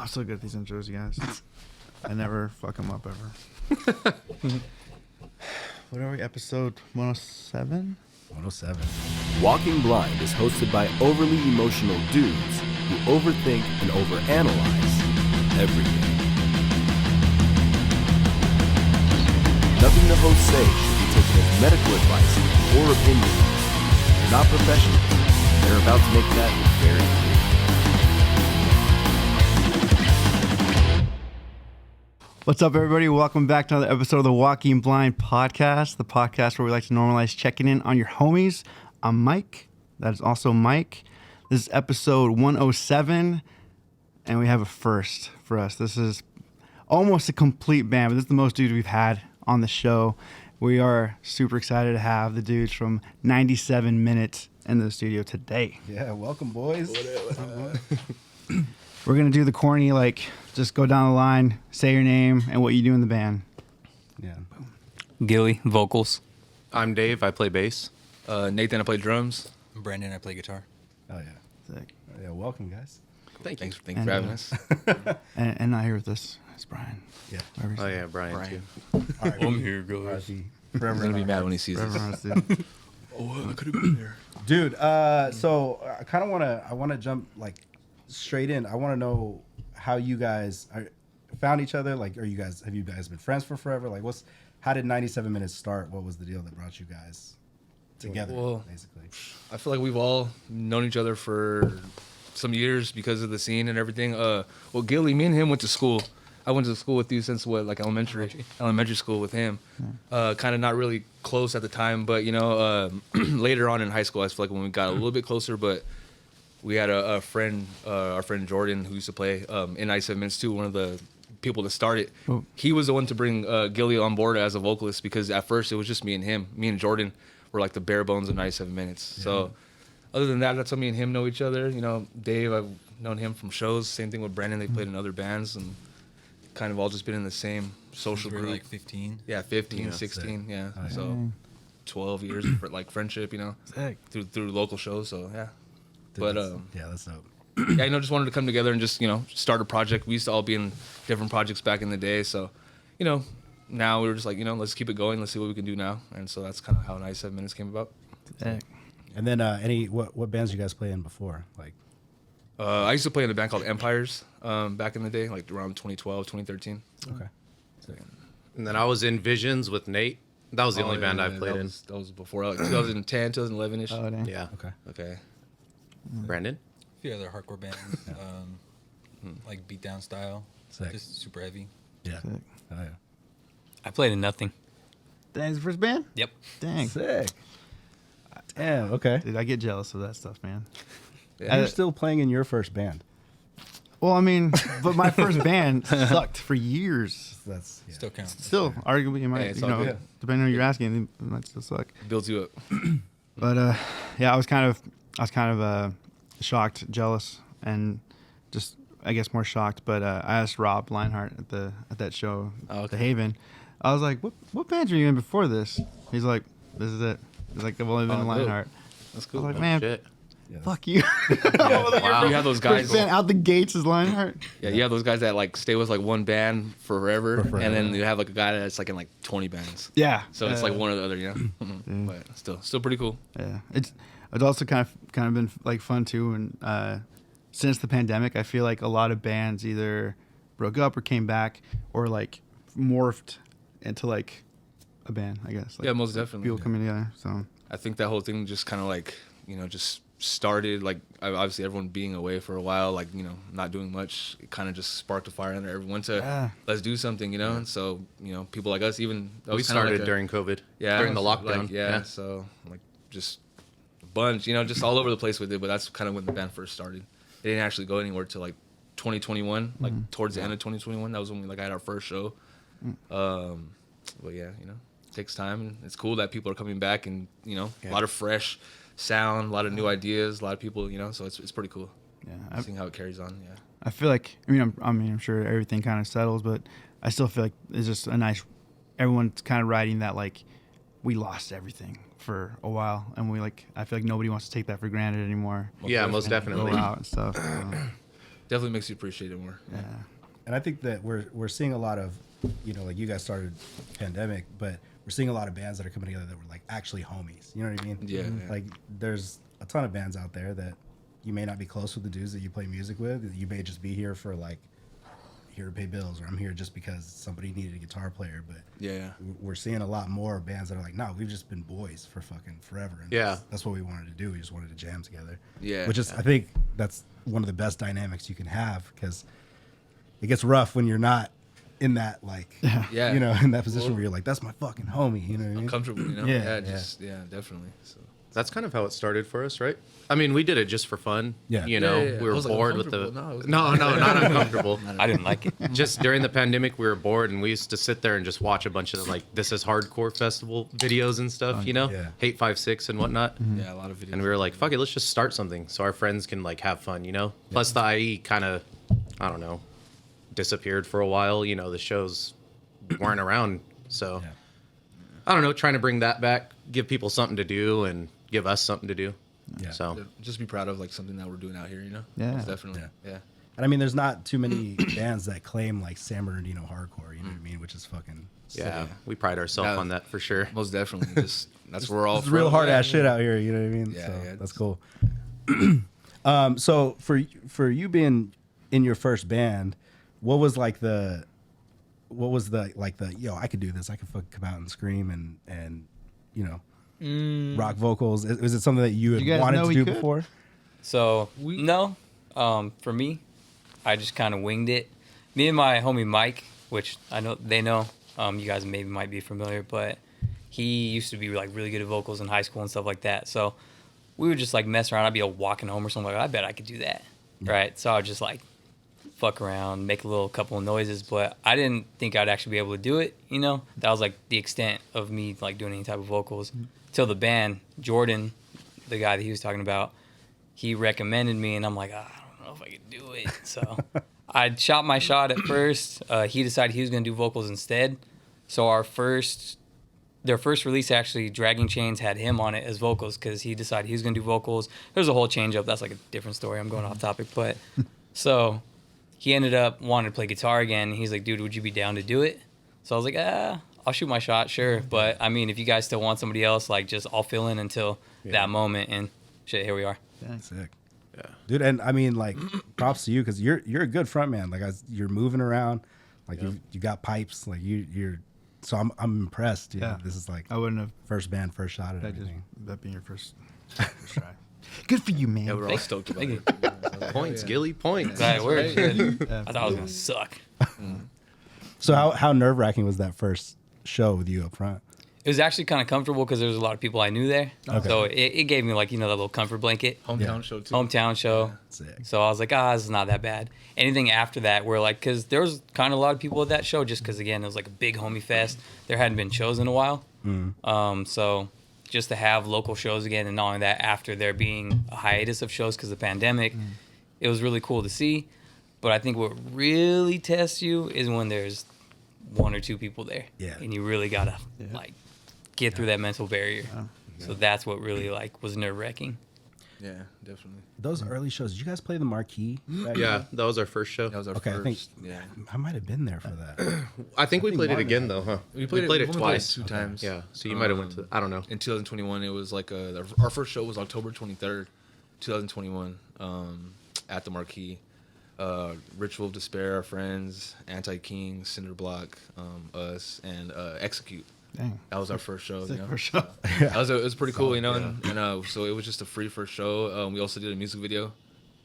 I'm so good at these intros, you guys. I never fuck them up ever. What are we? Episode 107? 107. Walking Blind is hosted by overly emotional dudes who overthink and overanalyze everything. Nothing the hosts say should be taken as medical advice or opinion. They're not professionals. They're about to make that very clear. What's up, everybody? Welcome back to another episode of the Walking Blind podcast, the podcast where we like to normalize checking in on your homies. I'm Mike. That is also Mike. This is episode 107, and we have a first for us. This is almost a complete band, but this is the most dudes we've had on the show. We are super excited to have the dudes from 97 Minutes in the studio today. Yeah, welcome, boys. We're going to do the corny, just go down the line, say your name, and what you do in the band. Yeah. Gilly, vocals. I'm Dave. I play bass. Nathan, I play drums. Brandon, I play guitar. Oh, yeah. Sick. Yeah, welcome, guys. Thanks for having us. And not here with us is Brian. Yeah. Oh yeah, Brian too. I'm here, guys. He's gonna be mad when he sees us. Oh, I could have been there. Dude, so I kind of want to jump straight in. I want to know how you guys found each other. Have you guys been friends for forever? How did 97 Minutes start? What was the deal that brought you guys together, basically? I feel like we've all known each other for some years because of the scene and everything. Well, Gilly, me and him went to school. I went to school with you since elementary school with him. Kind of not really close at the time, but later on in high school, I feel like when we got a little bit closer, but we had a friend, our friend Jordan, who used to play in 97 Minutes too, one of the people that started. Oh. He was the one to bring Gilly on board as a vocalist because at first it was just me and him. Me and Jordan were like the bare bones of 97 Minutes. Yeah. So other than that, that's how me and him know each other. Dave, I've known him from shows. Same thing with Brandon. They played in other bands and kind of all just been in the same social group. Like 15? Yeah, 15, Yeah, 16, yeah. Oh, yeah. So 12 years for friendship, Sick. through local shows. So yeah. Dude, But that's dope. yeah, just wanted to come together and just start a project. We used to all be in different projects back in the day, so now we were just like let's keep it going. Let's see what we can do now, and so that's kind of how 97 Minutes came about. Sick. And then what bands you guys play in before? I used to play in a band called Empires back in the day, around 2012, 2013. Okay. So, And then I was in Visions with Nate. That was the only band I played in. That was before 2010, 2011ish. Oh, dang. Yeah. Okay. Okay. Brandon. A few other hardcore bands, like beatdown style. Sick. Just super heavy. Yeah. Sick. Oh, yeah. I played in nothing. Dang, the first band? Yep. Dang. Sick. Damn, okay. Dude, I get jealous of that stuff, man. Yeah. You're still playing in your first band. Well, I mean, but my first band sucked for years. That's Still counts. Still, arguably, it might, it's all good. depending on who you're asking, it might still suck. Builds you up. But yeah, I was kind of shocked, jealous, and just I guess more shocked. But I asked Rob Leinhart at that show, The Haven. I was like, "What bands were you in before this?" He's like, "This is it." He's like, "I've only been in cool. Leinhart." That's I cool. was like, "Man, Shit. fuck you." Wow. You have those guys. First band out the gates is Leinhart. Yeah, you have those guys that stay with one band forever, and then you have a guy that's in 20 bands. Yeah. So it's one or the other, But still pretty cool. Yeah, it's also kind of been fun too, and since the pandemic, I feel like a lot of bands either broke up or came back or morphed into a band. I guess. Yeah, most definitely. People coming together. So I think that whole thing just kind of just started obviously everyone being away for a while, not doing much. It kind of just sparked a fire under everyone to let's do something, And so people like us We started during COVID. Yeah, During the lockdown. Yeah. So just a bunch, just all over the place with it. But that's kind of when the band first started. It didn't actually go anywhere till 2021, towards the end of 2021. That was when we had our first show. But yeah, it takes time, and it's cool that people are coming back, and a lot of fresh sound, a lot of new ideas, a lot of people, so it's pretty cool. yeah, Seeing how it carries on. Yeah. I feel like I'm sure everything kind of settles, but I still feel like it's just a nice. Everyone's kind of riding that we lost everything for a while, and I feel like nobody wants to take that for granted anymore. Yeah, most definitely. Go out and stuff. So. Definitely makes you appreciate it more. Yeah. And I think that we're seeing a lot of, like you guys started pandemic, but we're seeing a lot of bands that are coming together that were like actually homies. You know what I mean? Yeah. Like there's a ton of bands out there that you may not be close with the dudes that you play music with. You may just be here for like here to pay bills, or I'm here just because somebody needed a guitar player. But Yeah. we're seeing a lot more bands that are like, no, we've just been boys for fucking forever. And Yeah. that's what we wanted to do. We just wanted to jam together. Yeah. Which is, I think that's one of the best dynamics you can have, because it gets rough when you're not in that, like, Yeah. in that position where you're like, that's my fucking homie. You know what I mean? Comfortable, Yeah. Yeah, definitely. So. That's kind of how it started for us, right? I mean, we did it just for fun. Yeah. You know, Yeah. we were I was, like, bored with the. uncomfortable. No, it was No, not uncomfortable. I didn't like it. Just during the pandemic, we were bored, and we used to sit there and just watch a bunch of like This Is Hardcore festival videos and stuff. You know, yeah. Hate 5-6 and whatnot. Yeah, a lot of videos. And we were like, fuck it, let's just start something so our friends can like have fun. You know. Plus the IE kind of, I don't know, disappeared for a while. You know, the shows weren't around, so Yeah. I don't know, trying to bring that back, give people something to do, and give us something to do. Yeah. So just be proud of like something that we're doing out here, Yeah. Most definitely. Yeah. And I mean, there's not too many bands that claim like San Bernardino hardcore, you know what I mean? Which is fucking sick. yeah, we pride ourselves Yeah. on that for sure. Most definitely. Just that's where we're all It's from. real hard Yeah. ass shit out here, you know what I mean? Yeah, So yeah, that's cool. So for you being in your first band, what was the yo, I could do this, I could fucking come out and scream and rock vocals. Was it something that you had You guys wanted know to he do could? before? So no, for me, I just kind of winged it. Me and my homie Mike, which I know they know, you guys maybe might be familiar, but he used to be like really good at vocals in high school and stuff like that. So we would just like mess around. I'd be walking home or something like, I bet I could do that, right? So I would just like fuck around, make a little couple of noises, but I didn't think I'd actually be able to do it. That was like the extent of me like doing any type of vocals. Till the band, Jordan, the guy that he was talking about, he recommended me, and I'm like, I don't know if I could do it. So I shot my shot at first. He decided he was going to do vocals instead. So their first release, actually, Dragging Chains had him on it as vocals because he decided he was going to do vocals. There's a whole change up. That's like a different story. I'm going off topic. But so he ended up wanting to play guitar again. He's like, dude, would you be down to do it? So I was like, I'll shoot my shot, sure. But I mean, if you guys still want somebody else, like just I'll fill in until that moment. And shit, here we are. Sick. Yeah. Dude, and I mean, like, props to you, because you're a good front man. Like, you're moving around, like you got pipes, like you're. So I'm impressed. Yeah. This is like I wouldn't have first band, first shot at that, just, everything. that being your first try. Good for you, man. Yeah, we're all stoked about it. Points, Gilly, points. That worked. Yeah. I thought I was going to suck. So how nerve wracking was that first show with you up front? It was actually kind of comfortable because there was a lot of people I knew there. Okay. So it gave me like, that little comfort blanket. Hometown show too. Hometown show. Sick. So I was like, this is not that bad. Anything after that, where like, because there was kind of a lot of people at that show, just because again, it was like a big homie fest. There hadn't been shows in a while. So just to have local shows again, and not only that, after there being a hiatus of shows because of the pandemic, it was really cool to see. But I think what really tests you is when there's one or two people there. Yeah. And you really gotta like get through that mental barrier. So that's what really like was nerve wracking. Yeah, definitely. Those early shows, did you guys play the Marquee? back Yeah, then? that was our first show. That was our Okay, I think first. Yeah. I might have been there for that. I think we played it Martin again had though, huh? We played it it twice. two times. Yeah, so you might have went to. I don't know. In 2021, it was like our first show was October 23rd, 2021, at the Marquee. Ritual of Despair, our friends, Anti-King, Cinderblock, us, and Execute. Dang. That was our first show. Sick You know? for sure. It was pretty cool, you know. And so it was just a free first show. We also did a music video,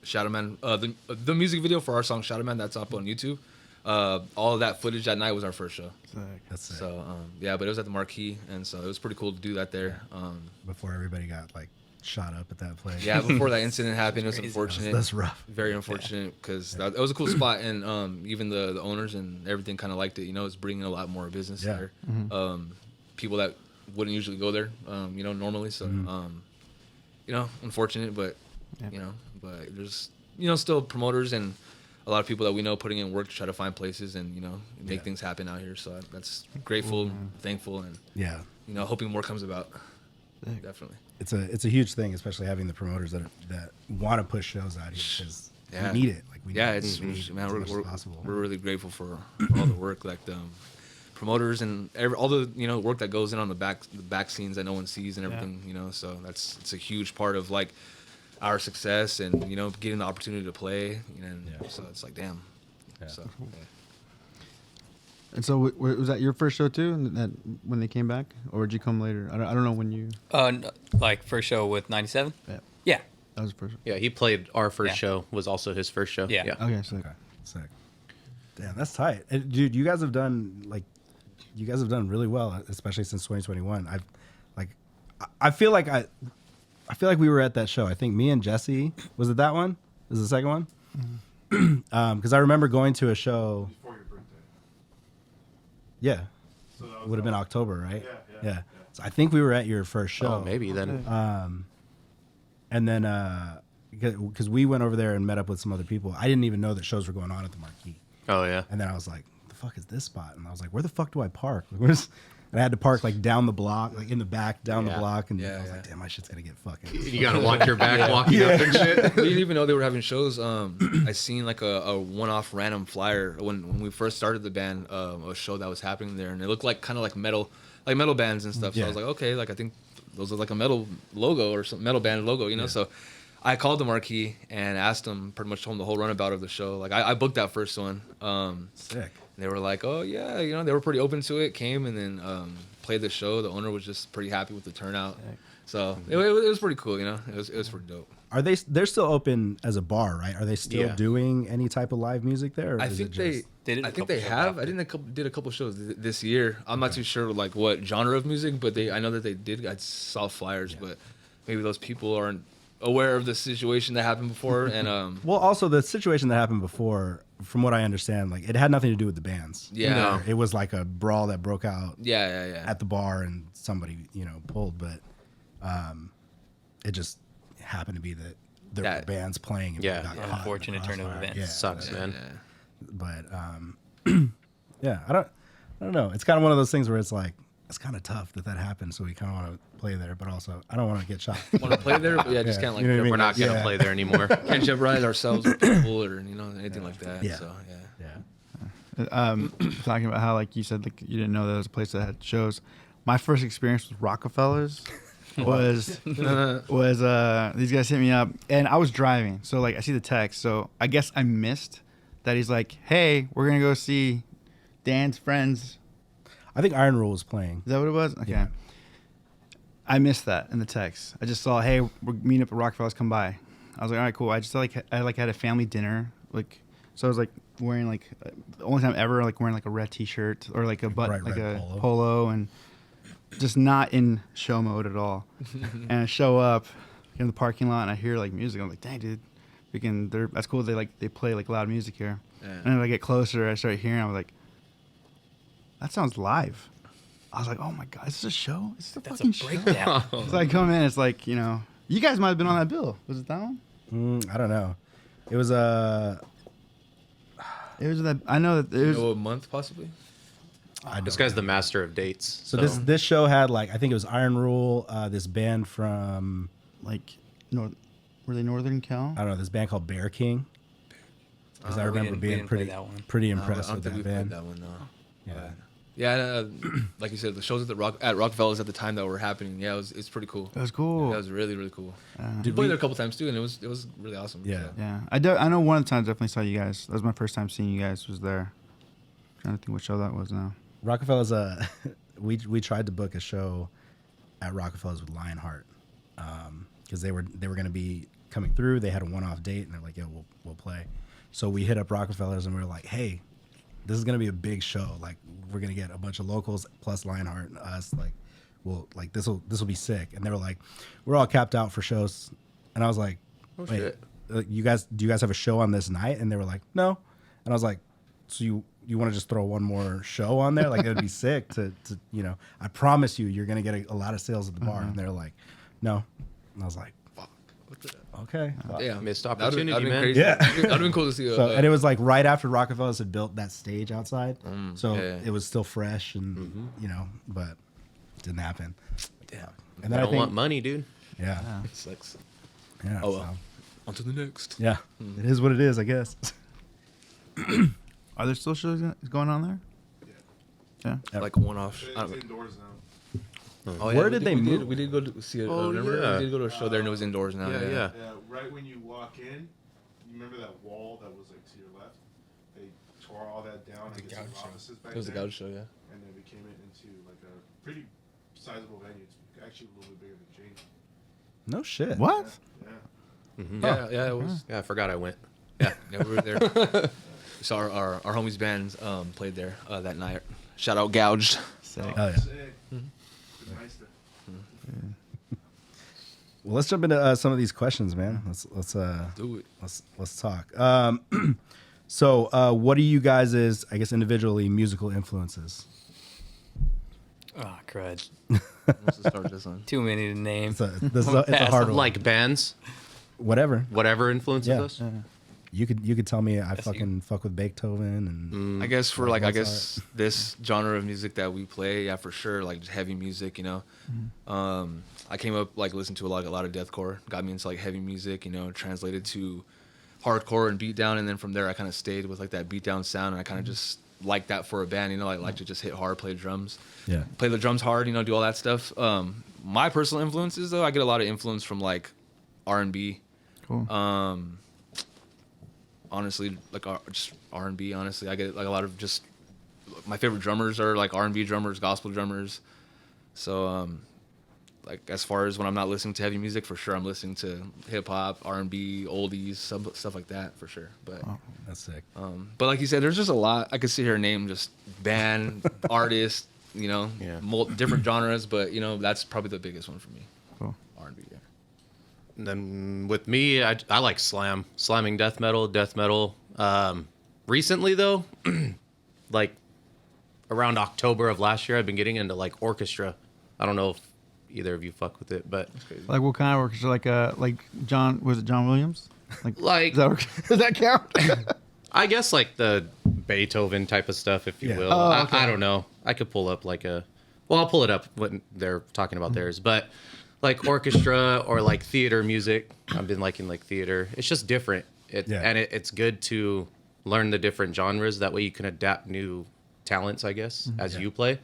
Shadow Man. The music video for our song Shadow Man, that's up on YouTube. All of that footage that night was our first show. That's sick. So but it was at the Marquee, and so it was pretty cool to do that there. Before everybody got like shot up at that place. Yeah, before that incident happened, it was unfortunate. That's rough. Very unfortunate because that was a cool spot, and even the owners and everything kind of liked it. It's bringing a lot more business there. People that wouldn't usually go there, normally. So, unfortunate, but but there's still promoters and a lot of people that we know putting in work to try to find places and make things happen out here. So that's grateful, thankful, and Yeah. hoping more comes about. Definitely. It's a huge thing, especially having the promoters that want to push shows out here, because Yeah. we need it. Like we Yeah, need it's as man, much as possible. we're really grateful for all the work, like the promoters and all the work that goes in on the back scenes that no one sees and everything. So it's a huge part of like our success and getting the opportunity to play. And so it's like damn. Yeah. So And so was that your first show too? When they came back, or did you come later? I don't know when you. No, like first show with 97. Yeah. Yeah. That was the first. Yeah, he played our first Yeah. show. Was also his first show. Yeah. Okay, so Okay, sick. Damn, that's tight, and, dude. You guys have done really well, especially since 2021. I feel like we were at that show. I think me and Jesse, was it that one? Was it the second one? Because I remember going to a show. Before your birthday. Yeah, So that it would have been October, right? Yeah. So I think we were at your first show. Oh, maybe then. And then because we went over there and met up with some other people, I didn't even know that shows were going on at the Marquee. Oh yeah. And then I was like, "The fuck is this spot?" And I was like, "Where the fuck do I park?" And I had to park like down the block, like in the back, down the Yeah. block, and Yeah, I was yeah. like, "Damn, my shit's gonna get fucking." You gotta watch your back walking up and shit. we didn't even know they were having shows. I seen like a one-off random flyer when we first started the band, a show that was happening there, and it looked like kind of like metal bands and stuff. So I was like, okay, like I think those are like a metal logo or some metal band logo, So I called the Marquee and asked them, pretty much told them the whole runabout of the show. Like I booked that first one. Sick. They were like, oh yeah, they were pretty open to it. Came and then played the show. The owner was just pretty happy with the turnout. So it was pretty cool, It was pretty dope. Are they're still open as a bar, right? Are they still Yeah. doing any type of live music there? Or I is think it just- They did a I think couple they shows have. after. I did a couple shows this year. I'm not too sure like what genre of music, but I know that they did. I saw flyers, but maybe those people aren't aware of the situation that happened before. And Well, also the situation that happened before, from what I understand, like it had nothing to do with the bands. Yeah. No. It was like a brawl that broke out yeah. at the bar and somebody, pulled, but it just happened to be that there were That- bands playing and Yeah. got Yeah, caught in the unfortunate turn of crossfire. events. Yeah, Sucks, man. but yeah, I don't know. It's kind of one of those things where it's like it's kind of tough that happened, so we kind of want to play there, but also I don't want to get shot. Want to play there? But yeah, just Yeah. can't like You know what I mean? We're not gonna Yeah. play there anymore. can't jeopardize ourselves with people or anything like that. Yeah. So yeah. Yeah. talking about how like you said like you didn't know there was a place that had shows. My first experience with Rockefellers was these guys hit me up and I was driving, so like I see the text, so I guess I missed that he's like, hey, we're gonna go see Dan's friends. I think Iron Rule was playing. Is that what it was? Okay. Yeah. I missed that in the text. I just saw, hey, we're meeting up at Rockefellers, come by. I was like, all right, cool. I just had a family dinner, like, so I was like wearing like the only time ever like wearing like a red T-shirt or like a Bright like red a polo. and just not in show mode at all. And I show up in the parking lot and I hear like music. I'm like, dang, dude, that's cool. They play like loud music here. Yeah. And then I get closer, I start hearing. I was like, that sounds live. I was like, oh my god, is this a show? Is this a That's fucking a show? breakdown. So I come in, it's like, you guys might have been on that bill. Was it that one? I don't know. It was It was that. I know that it was. A month possibly. This guy's the master of dates. So this show had like I think it was Iron Rule, this band from Like, were they Northern Cal? I don't know, this band called Bear King. Because I remember we being didn't play pretty that one. pretty I impressed don't with think we that played band. that one. No. Yeah. Yeah, like you said, the shows at Rockefellers at the time that were happening. Yeah, it's pretty cool. That was cool. That was really really cool. Did We we- played there a couple times too, and it was really awesome. Yeah. Yeah, I know one of the times I definitely saw you guys. That was my first time seeing you guys. Was there? Trying to think what show that was now. Rockefeller's we tried to book a show at Rockefeller's with Lionheart. Because they were gonna be coming through. They had a one-off date and they're like, yeah, we'll play. So we hit up Rockefeller's and we were like, hey, this is gonna be a big show. Like we're gonna get a bunch of locals plus Lionheart and us. Like, this will be sick. And they were like, we're all capped out for shows. And I was like, wait, shit. do you guys have a show on this night? And they were like, no. And I was like, so you want to just throw one more show on there? Like it'd be sick to I promise you're gonna get a lot of sales at the bar. And they're like, no. And I was like, fuck. Okay. Fuck. Yeah, Missed That'd opportunity, been man. crazy. Yeah. That'd have been cool to see. So and it was like right after Rockefeller's had built that stage outside, so yeah. it was still fresh and but it didn't happen. Damn. And I then don't want money, dude. yeah, Sucks. yeah. Oh, well. On to the next. Yeah, it is what it is, I guess. Are there still shows going on there? Yeah. Like one-off. It's indoors now. Oh, Where did they move? We did go to see it. Oh, remember? yeah. We did go to a show there, and it was indoors now. Yeah, yeah. Yeah, right when you walk in, you remember that wall that was like to your left? They tore all that down. I guess some offices back It was a there, gouge show, yeah. and then we came into like a pretty sizable venue. It's actually a little bit bigger than James. No shit. What? Yeah. Yeah, it was. Yeah, I forgot I went. Yeah. Yeah, we were there. So our homies bands played there that night. Shout out Gouged. Sick. Oh yeah. Sick. It's nice to- Well, let's jump into some of these questions, man. Let's Do it. let's talk. So, what are you guys' I guess individually musical influences? Oh, crud. Let's start with this one. Too many to name. It's a hard one. Like bands, Whatever. whatever influences Yeah. us. You could tell me I Yes, fucking fuck with Beethoven and I guess for Like, I what's guess this genre of music that we play, yeah, for sure, like just heavy music, you know. I came up like listening to a lot of deathcore, got me into like heavy music, you know, translated to hardcore and beatdown, and then from there I kind of stayed with like that beatdown sound, and I kind of just like that for a band, you know, I like to just hit hard, play drums, yeah. play the drums hard, you know, do all that stuff. My personal influences though, I get a lot of influence from like R&B. Cool. Honestly, like just R&B. Honestly, I get like a lot of just my favorite drummers are like R&B drummers, gospel drummers. So, like as far as when I'm not listening to heavy music, for sure I'm listening to hip hop, R&B, oldies, stuff like that for sure. But, That's sick. but like you said, there's just a lot. I could sit here and name just band, artist, you know, Yeah. different genres. But you know, that's probably the biggest one for me. Cool. R&B. Yeah. And then with me, I like slamming death metal. Recently though, like around October of last year, I've been getting into like orchestra. I don't know if either of you fuck with it, but Like what kind of orchestra? Like John, was it John Williams? like Does that count? I guess like the Beethoven type of stuff, if you Yeah. will. Oh, okay. I don't know. I could pull up I'll pull it up when they're talking about theirs, but like orchestra or like theater music. I've been liking like theater. It's just different. And it's good to learn the different genres. That way you can adapt new talents, I guess, as you play.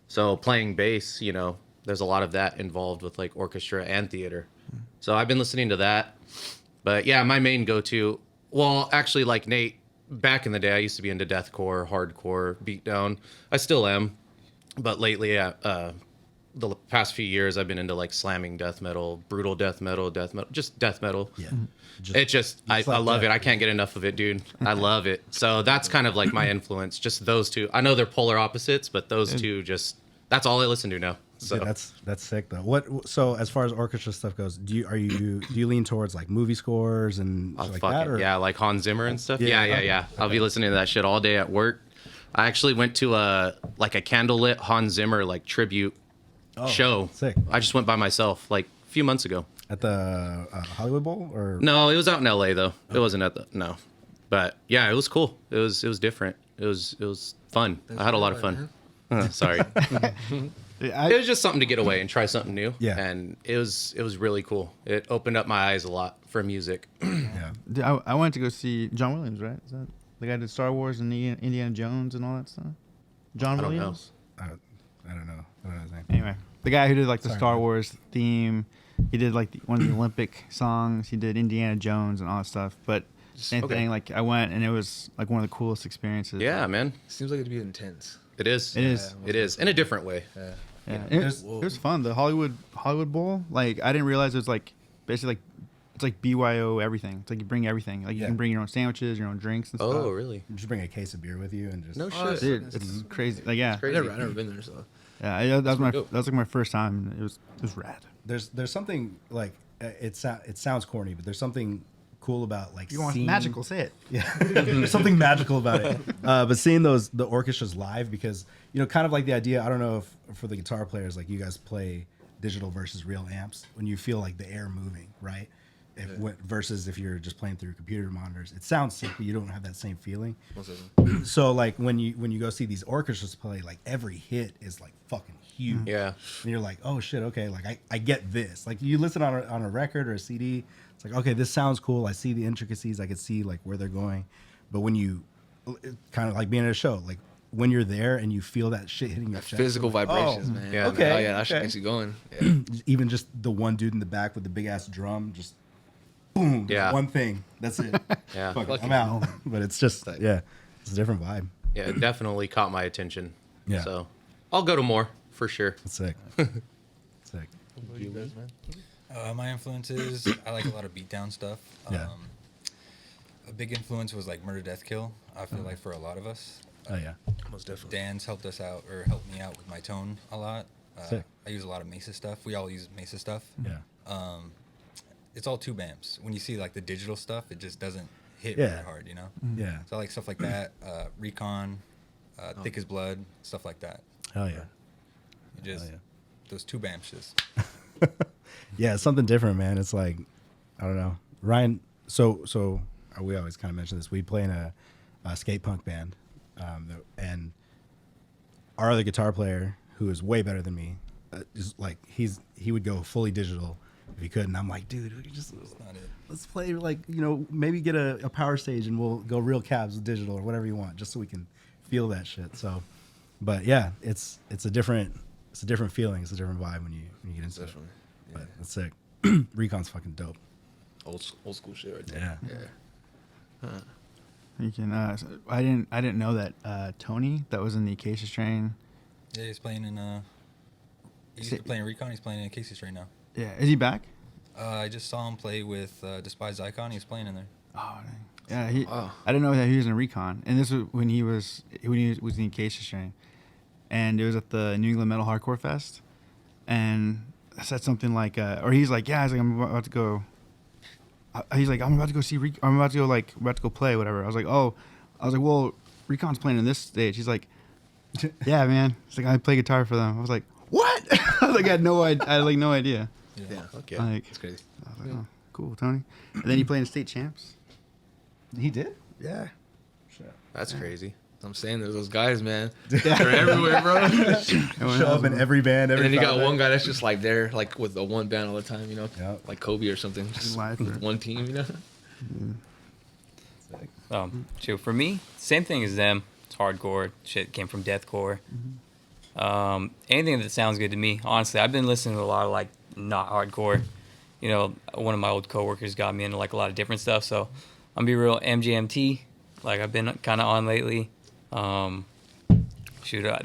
So playing bass, you know, there's a lot of that involved with like orchestra and theater. So I've been listening to that. But yeah, my main go-to, well, actually like Nate, back in the day, I used to be into deathcore, hardcore, beatdown. I still am. But lately, the past few years, I've been into like slamming death metal, brutal death metal, just death metal. Yeah. I like love that. it. I can't get enough of it, dude. I love it. So that's kind of like my influence. Just those two. I know they're polar opposites, but those two that's all I listen to now. So Yeah, that's sick though. So as far as orchestra stuff goes, do you lean towards like movie scores and oh, shit like fuck that? it. Or? Yeah, like Hans Zimmer and stuff. Yeah, Yeah. okay. I'll be listening to that shit all day at work. I actually went to a candlelit Hans Zimmer like tribute show. sick. I just went by myself like a few months ago. At the Hollywood Bowl or No, it was out in LA though. It wasn't at the no. But yeah, it was cool. It was different. It was fun. I had a lot of fun. Sorry. It was just something to get away and try something new. Yeah. And it was really cool. It opened up my eyes a lot for music. yeah. I went to go see John Williams, right? Is that the guy that did Star Wars and Indiana Jones and all that stuff? John I don't know. Williams? I don't know. I don't know his name. Anyway, the guy who did like the Sorry, Star man. Wars theme, he did like one of the Olympic songs. He did Indiana Jones and all that stuff. But same Okay. thing. Like I went and it was like one of the coolest experiences. Yeah, man. Seems like it'd be intense. It is. It is. It is. In a different way. Yeah. Yeah, There's- it was fun. The Hollywood Bowl. Like I didn't realize it was like basically like it's like BYO everything. It's like you bring everything. Like you Yeah. can bring your own sandwiches, your own drinks and stuff. Oh, really? You just bring a case of beer with you and just No Oh, shit. Dude, it's crazy. Like yeah, crazy. I've never been there, so. yeah. That was my dope. that was like my first time. It was rad. there's something like it sounds corny, but there's something cool about like seeing, Say it. Yeah, there's something magical about it. But seeing the orchestras live, because kind of like the idea. I don't know if for the guitar players, like you guys play digital versus real amps when you feel like the air moving, right? Versus if you're just playing through computer monitors. It sounds sick, but you don't have that same feeling. Most definitely. So like when you go see these orchestras play, like every hit is like fucking huge. Yeah. And you're like, oh shit, okay, like I get this. Like you listen on a record or a CD, it's like, okay, this sounds cool. I see the intricacies. I can see like where they're going. But when you kind of like being at a show, like when you're there and you feel that shit hitting your chest, Physical like, vibrations, man. Yeah. Okay. Oh yeah, that shit okay. gets you going. Yeah. Even just the one dude in the back with the big ass drum, just boom, Yeah. one thing. That's it. Yeah. Fuck it, Fucking- I'm out. But it's just yeah, it's a different vibe. Yeah, it definitely caught my attention. Yeah. So I'll go to more for sure. It's sick. Sick. My influences, I like a lot of beatdown stuff. Yeah. A big influence was like Murder Death Kill. I feel like for a lot of us, Oh yeah. Most definitely. Dan's helped us out or helped me out with my tone a lot. Sick. I use a lot of Mesa stuff. We all use Mesa stuff. Yeah. It's all tube amps. When you see like the digital stuff, it just doesn't hit Yeah. very hard, you know? Yeah. So I like stuff like that. Recon, Thick as Blood, stuff like that. Hell yeah. It just, yeah. those tube amps just, Yeah, it's something different, man. It's like I don't know, Ryan. So we always kind of mention this. We play in a skate punk band, and our other guitar player, who is way better than me, is like he would go fully digital if he could, and I'm like, dude, we just not it. let's play like maybe get a power stage and we'll go real cabs with digital or whatever you want, just so we can feel that shit. So, but yeah, it's a different feeling. It's a different vibe when you get into Definitely. it. But it's sick. Recon's fucking dope. Old school shit right there. Yeah. You can. I didn't know that Tony that was in the Acacia Strain. Yeah, he's playing in, he used to play in Recon. He's playing in Casey right now. Yeah, is he back? I just saw him play with Despised Icon. He's playing in there. Oh, dang. Yeah. Wow. I didn't know that he was in Recon, and this was when he was in the Acacia Strain, and it was at the New England Metal Hardcore Fest, and I said something like, or he's like, yeah, I'm about to go. He's like, I'm about to go see. I'm about to go we're about to go play, whatever. I was like, well, Recon's playing in this stage. He's like, yeah, man. It's like I play guitar for them. I was like, what? I was like, I had no idea. Yeah. Okay. Like, It's crazy. I was like, oh, cool, Tony. And then he played in state champs. He did? Yeah. That's crazy. I'm saying there's those guys, man. They're everywhere, bro. Show up in every band. And Every then you got Friday. one guy that's just like there, like with the one band all the time, Yep. like Kobe or something, just Live with for- one team, Shoot, for me, same thing as them. It's hardcore. Shit came from deathcore. Anything that sounds good to me. Honestly, I've been listening to a lot of like not hardcore. One of my old coworkers got me into like a lot of different stuff. So I'm be real, MGMT. Like I've been kind of on lately.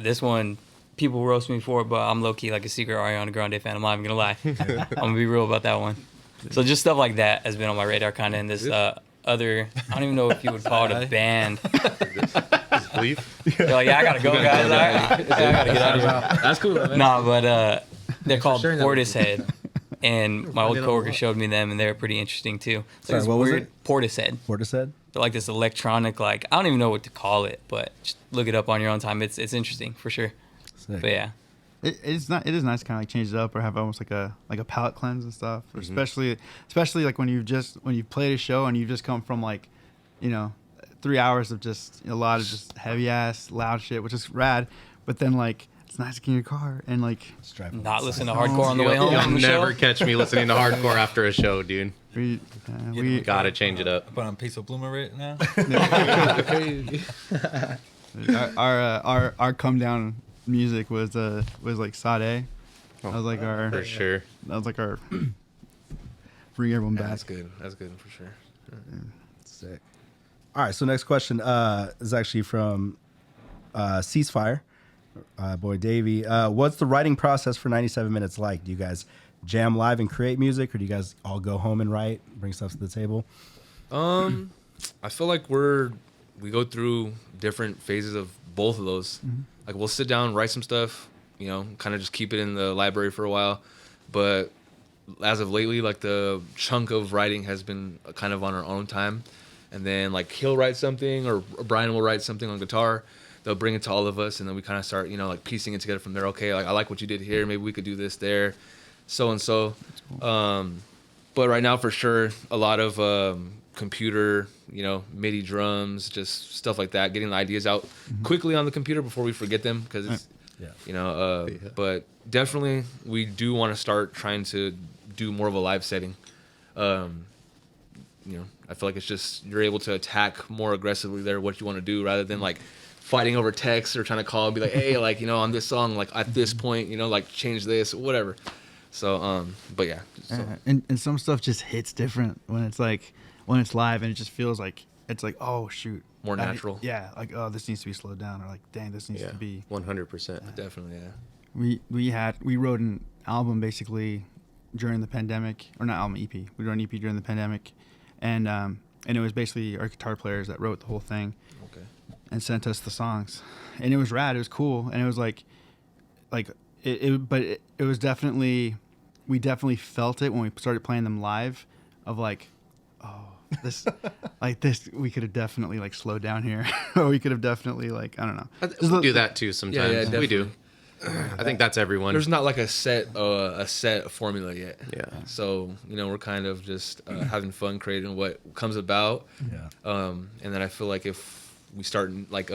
This one people roast me for it, but I'm low key like a secret Ariana Grande fan. I'm not even gonna lie. I'm gonna be real about that one. So just stuff like that has been on my radar, kind of in this other. I don't even know if you would call it a band. Leave. They're like, yeah, I gotta go, guys. All right. Yeah, I gotta get out of here. That's cool, man. Nah, but they're called sharing that with Portishead, and my old coworker showed me them, and they're pretty interesting too. So Sorry, it's what was weird. it? Portishead. Portishead? They're like this electronic, like I don't even know what to call it, but just look it up on your own time. It's interesting for sure. Sick. But yeah, It is nice to kind of like change it up or have almost like a palate cleanse and stuff. Or especially like when you've played a show and you've just come from like 3 hours of just a lot of just heavy ass loud shit, which is rad. But then like it's nice to get in your car and like Just drive not outside. listen to hardcore on the way home You'll from the never show. catch me listening to hardcore after a show, dude. we Gotta change it up. I put on Peso Bloomer right now. our come down music was like Sade. That was like our For sure. bring everyone Yeah, back. that's good. That's good for sure. Sick. All right, so next question is actually from Ceasefire, boy Davey. What's the writing process for 97 Minutes like? Do you guys jam live and create music, or do you guys all go home and write, bring stuff to the table? I feel like we go through different phases of both of those. Like we'll sit down, write some stuff, kind of just keep it in the library for a while. But as of lately, like the chunk of writing has been kind of on our own time. And then like he'll write something or Brian will write something on guitar. They'll bring it to all of us and then we kind of start, like piecing it together from there. Okay, like I like what you did here. Maybe we could do this there, so and so. But But right now, for sure, a lot of computer, MIDI drums, just stuff like that. Getting the ideas out quickly on the computer before we forget them, because it's, But definitely, we do want to start trying to do more of a live setting. I feel like it's just you're able to attack more aggressively there what you want to do rather than like fighting over text or trying to call and be like, hey, like on this song, like at this point, like change this, whatever. So, but yeah. So. And some stuff just hits different when it's live, and it just feels like it's like, oh shoot, more natural. Like, oh, this needs to be slowed down, or like, dang, this needs to be 100%. Definitely, yeah. We wrote an album basically during the pandemic, or not album, EP. We wrote an EP during the pandemic, and it was basically our guitar players that wrote the whole thing. Okay. And sent us the songs, and it was rad. It was cool, and it was like it was definitely, we definitely felt it when we started playing them live, of like, oh, this like this, we could have definitely like slowed down here, or we could have definitely like, I don't know. We do that too sometimes. Yeah, we do. I think that's everyone. There's not like a set formula yet. Yeah. So we're kind of just having fun creating what comes about. Yeah. And then I feel like if we start like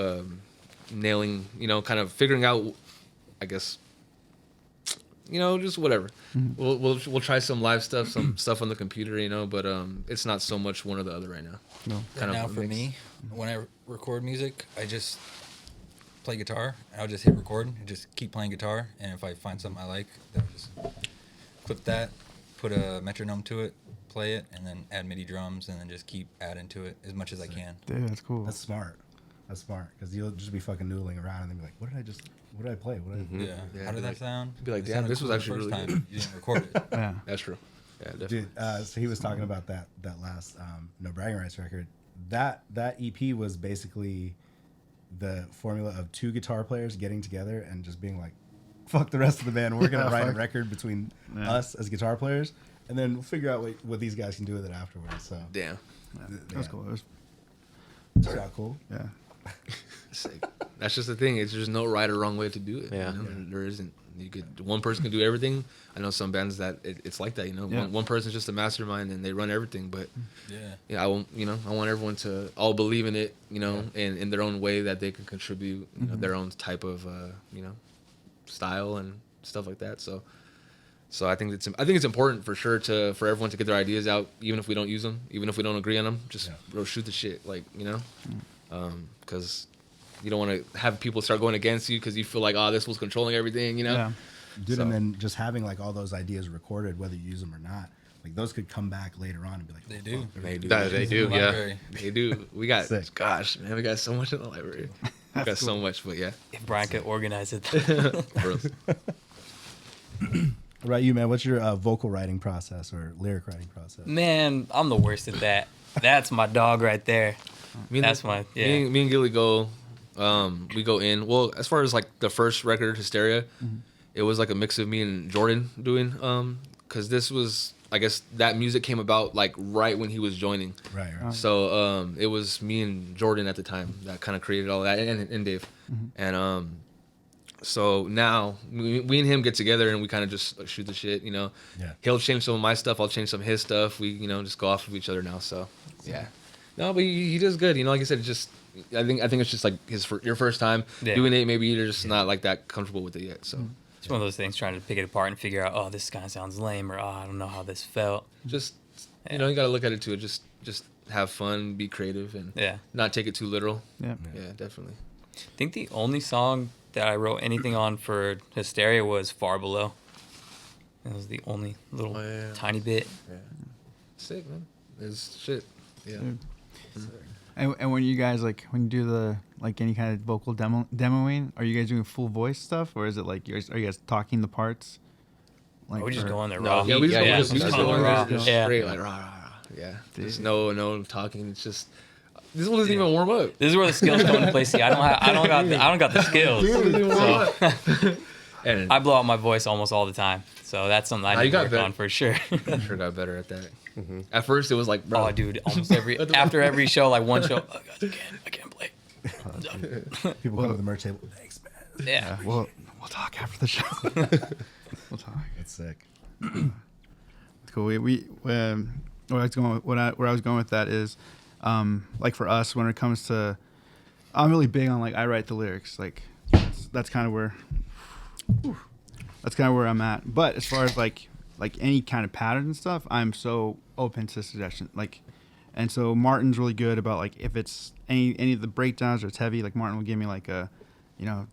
nailing, kind of figuring out, I guess, just whatever. Mm-hmm. We'll try some live stuff, some stuff on the computer, but it's not so much one or the other right now. No. Right now, for me, when I record music, I just play guitar. I'll just hit record and just keep playing guitar. And if I find something I like, then I'll just clip that, put a metronome to it, play it, and then add MIDI drums, and then just keep adding to it as much as I can. Dude, that's cool. That's smart. Because you'll just be fucking noodling around and then be like, what did I play? How did that sound? Be like, It damn, sounded this was cool the actually first really time. You didn't record it. Yeah. That's true. Yeah, definitely. Dude, so he was talking about that last No Bragging Rights record. That EP was basically the formula of two guitar players getting together and just being like, fuck the rest of the band. We're going to write a record between us as guitar players, and then we'll figure out what these guys can do with it afterwards. So Damn. That's cool. It it's not cool. yeah. Sick. That's just the thing. It's there's no right or wrong way to do it. Yeah. There isn't. One person can do everything. I know some bands that it's like that. Yeah. One person's just a mastermind and they run everything. But Yeah. I want everyone to all believe in it. And in their own way that they can contribute. Their own type of style and stuff like that. So I think it's important for sure for everyone to get their ideas out, even if we don't use them, even if we don't agree on them. Just shoot the shit, because you don't want to have people start going against you because you feel like, this was controlling everything, Yeah. Dude, and then just having like all those ideas recorded, whether you use them or not, like those could come back later on and be like, They do. They do. They do, yeah. Library. They do. We got, Sick. gosh, man, we got so much in the library. We got so much, but yeah. If Brian could organize it. For real. What about you, man? What's your vocal writing process or lyric writing process? Man, I'm the worst at that. That's my dog right there. Me and Gilly go, we go in. Well, as far as like the first record, Hysteria, it was like a mix of me and Jordan doing, because this was, I guess that music came about like right when he was joining. Right. So it was me and Jordan at the time that kind of created all that, and Dave, and so now we and him get together and we kind of just like, shoot the shit, Yeah. He'll change some of my stuff, I'll change some of his stuff. We just go off of each other now. So yeah, no, but he does good. Like I said, it's just I think it's just like your first time doing it. Maybe you're just not like that comfortable with it yet. So It's one of those things trying to pick it apart and figure out, oh, this kind of sounds lame, or I don't know how this felt. just you got to look at it too. Just have fun, be creative, and not take it too literal. Yeah. Yeah, definitely. I think the only song that I wrote anything on for Hysteria was Far Below. That was the only little tiny bit. Yeah. Sick, man. It's shit. Yeah. And when you guys when you do the any kind of vocal demoing, are you guys doing full voice stuff, or is it like are you guys talking the parts? We just go on there No, raw. Yeah, we just go on in raw. there just Yeah. straight like rah, rah, rah. Yeah. There's no talking. It's just this one doesn't even warm up. This is where the skills come into play. See, I don't got the skills. So And I blow out my voice almost all the time. So that's something I you need to got work better. on for sure. I sure got better at that. At first, it was like, bro, Oh, dude, almost after every show, like one show, oh, guys, I can't play. People come to the merch table. Thanks, man. Yeah. We'll talk after the show. We'll talk. That's sick. cool. Where I was going with that is, like for us, when it comes to, I'm really big on like I write the lyrics. Like that's kind of where I'm at. But as far as like any kind of pattern and stuff, I'm so open to suggestion. Like, and so Martin's really good about like if it's any of the breakdowns or it's heavy, like Martin will give me like a, you know,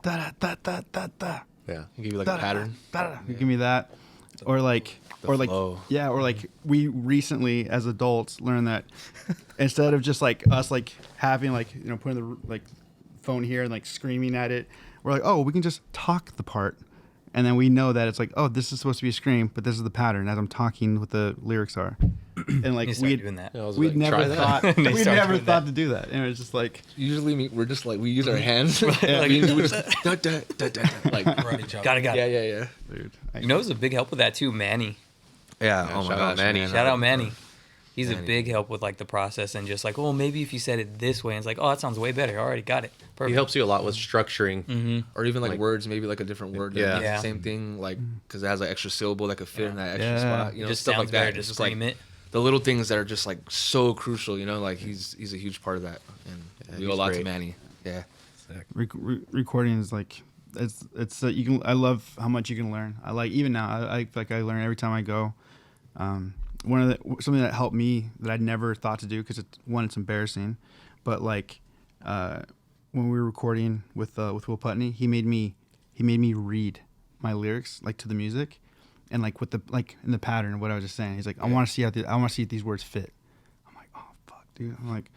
da da da da da da. Yeah, he give you like a pattern. He'll give me that, or like we recently as adults learned that instead of just like us like having like, you know, putting the like phone here and like screaming at it, we're like, oh, we can just talk the part. And then we know that it's like, oh, this is supposed to be a scream, but this is the pattern as I'm talking what the lyrics are. And like we'd doing that. Yeah, we'd never thought to do that. And it was just like Usually we're just like we use our hands. Like, we just da, da, da, da, da, like got it. yeah. dude. You know, who's a big help with that too, Manny. Yeah. Yeah, Oh my shout out gosh, Manny. man. Shout out Manny. He's a Manny. big help with like the process and just like, oh, maybe if you said it this way, and it's like, oh, that sounds way better. I already got it. Perfect. He helps you a lot with structuring. Or even like Like- words, maybe like a different word. Yeah. That's Yeah. the same thing, like because it has like extra syllable that could fit in that extra Yeah. spot. You It know, just stuff sounds like that. better It's to just like scream it. the little things that are just like so crucial. You know, like he's a huge part of that, and we owe a he's lot to great. Manny. Yeah. Recording is like it's you can. I love how much you can learn. I like even now. I feel like I learn every time I go. Something that helped me that I'd never thought to do because it's embarrassing, but like when we were recording with Will Putney, he made me read my lyrics like to the music, and like with the like in the pattern of what I was just saying. He's like, I want to see if these words fit. I'm like, oh fuck, dude. I'm like.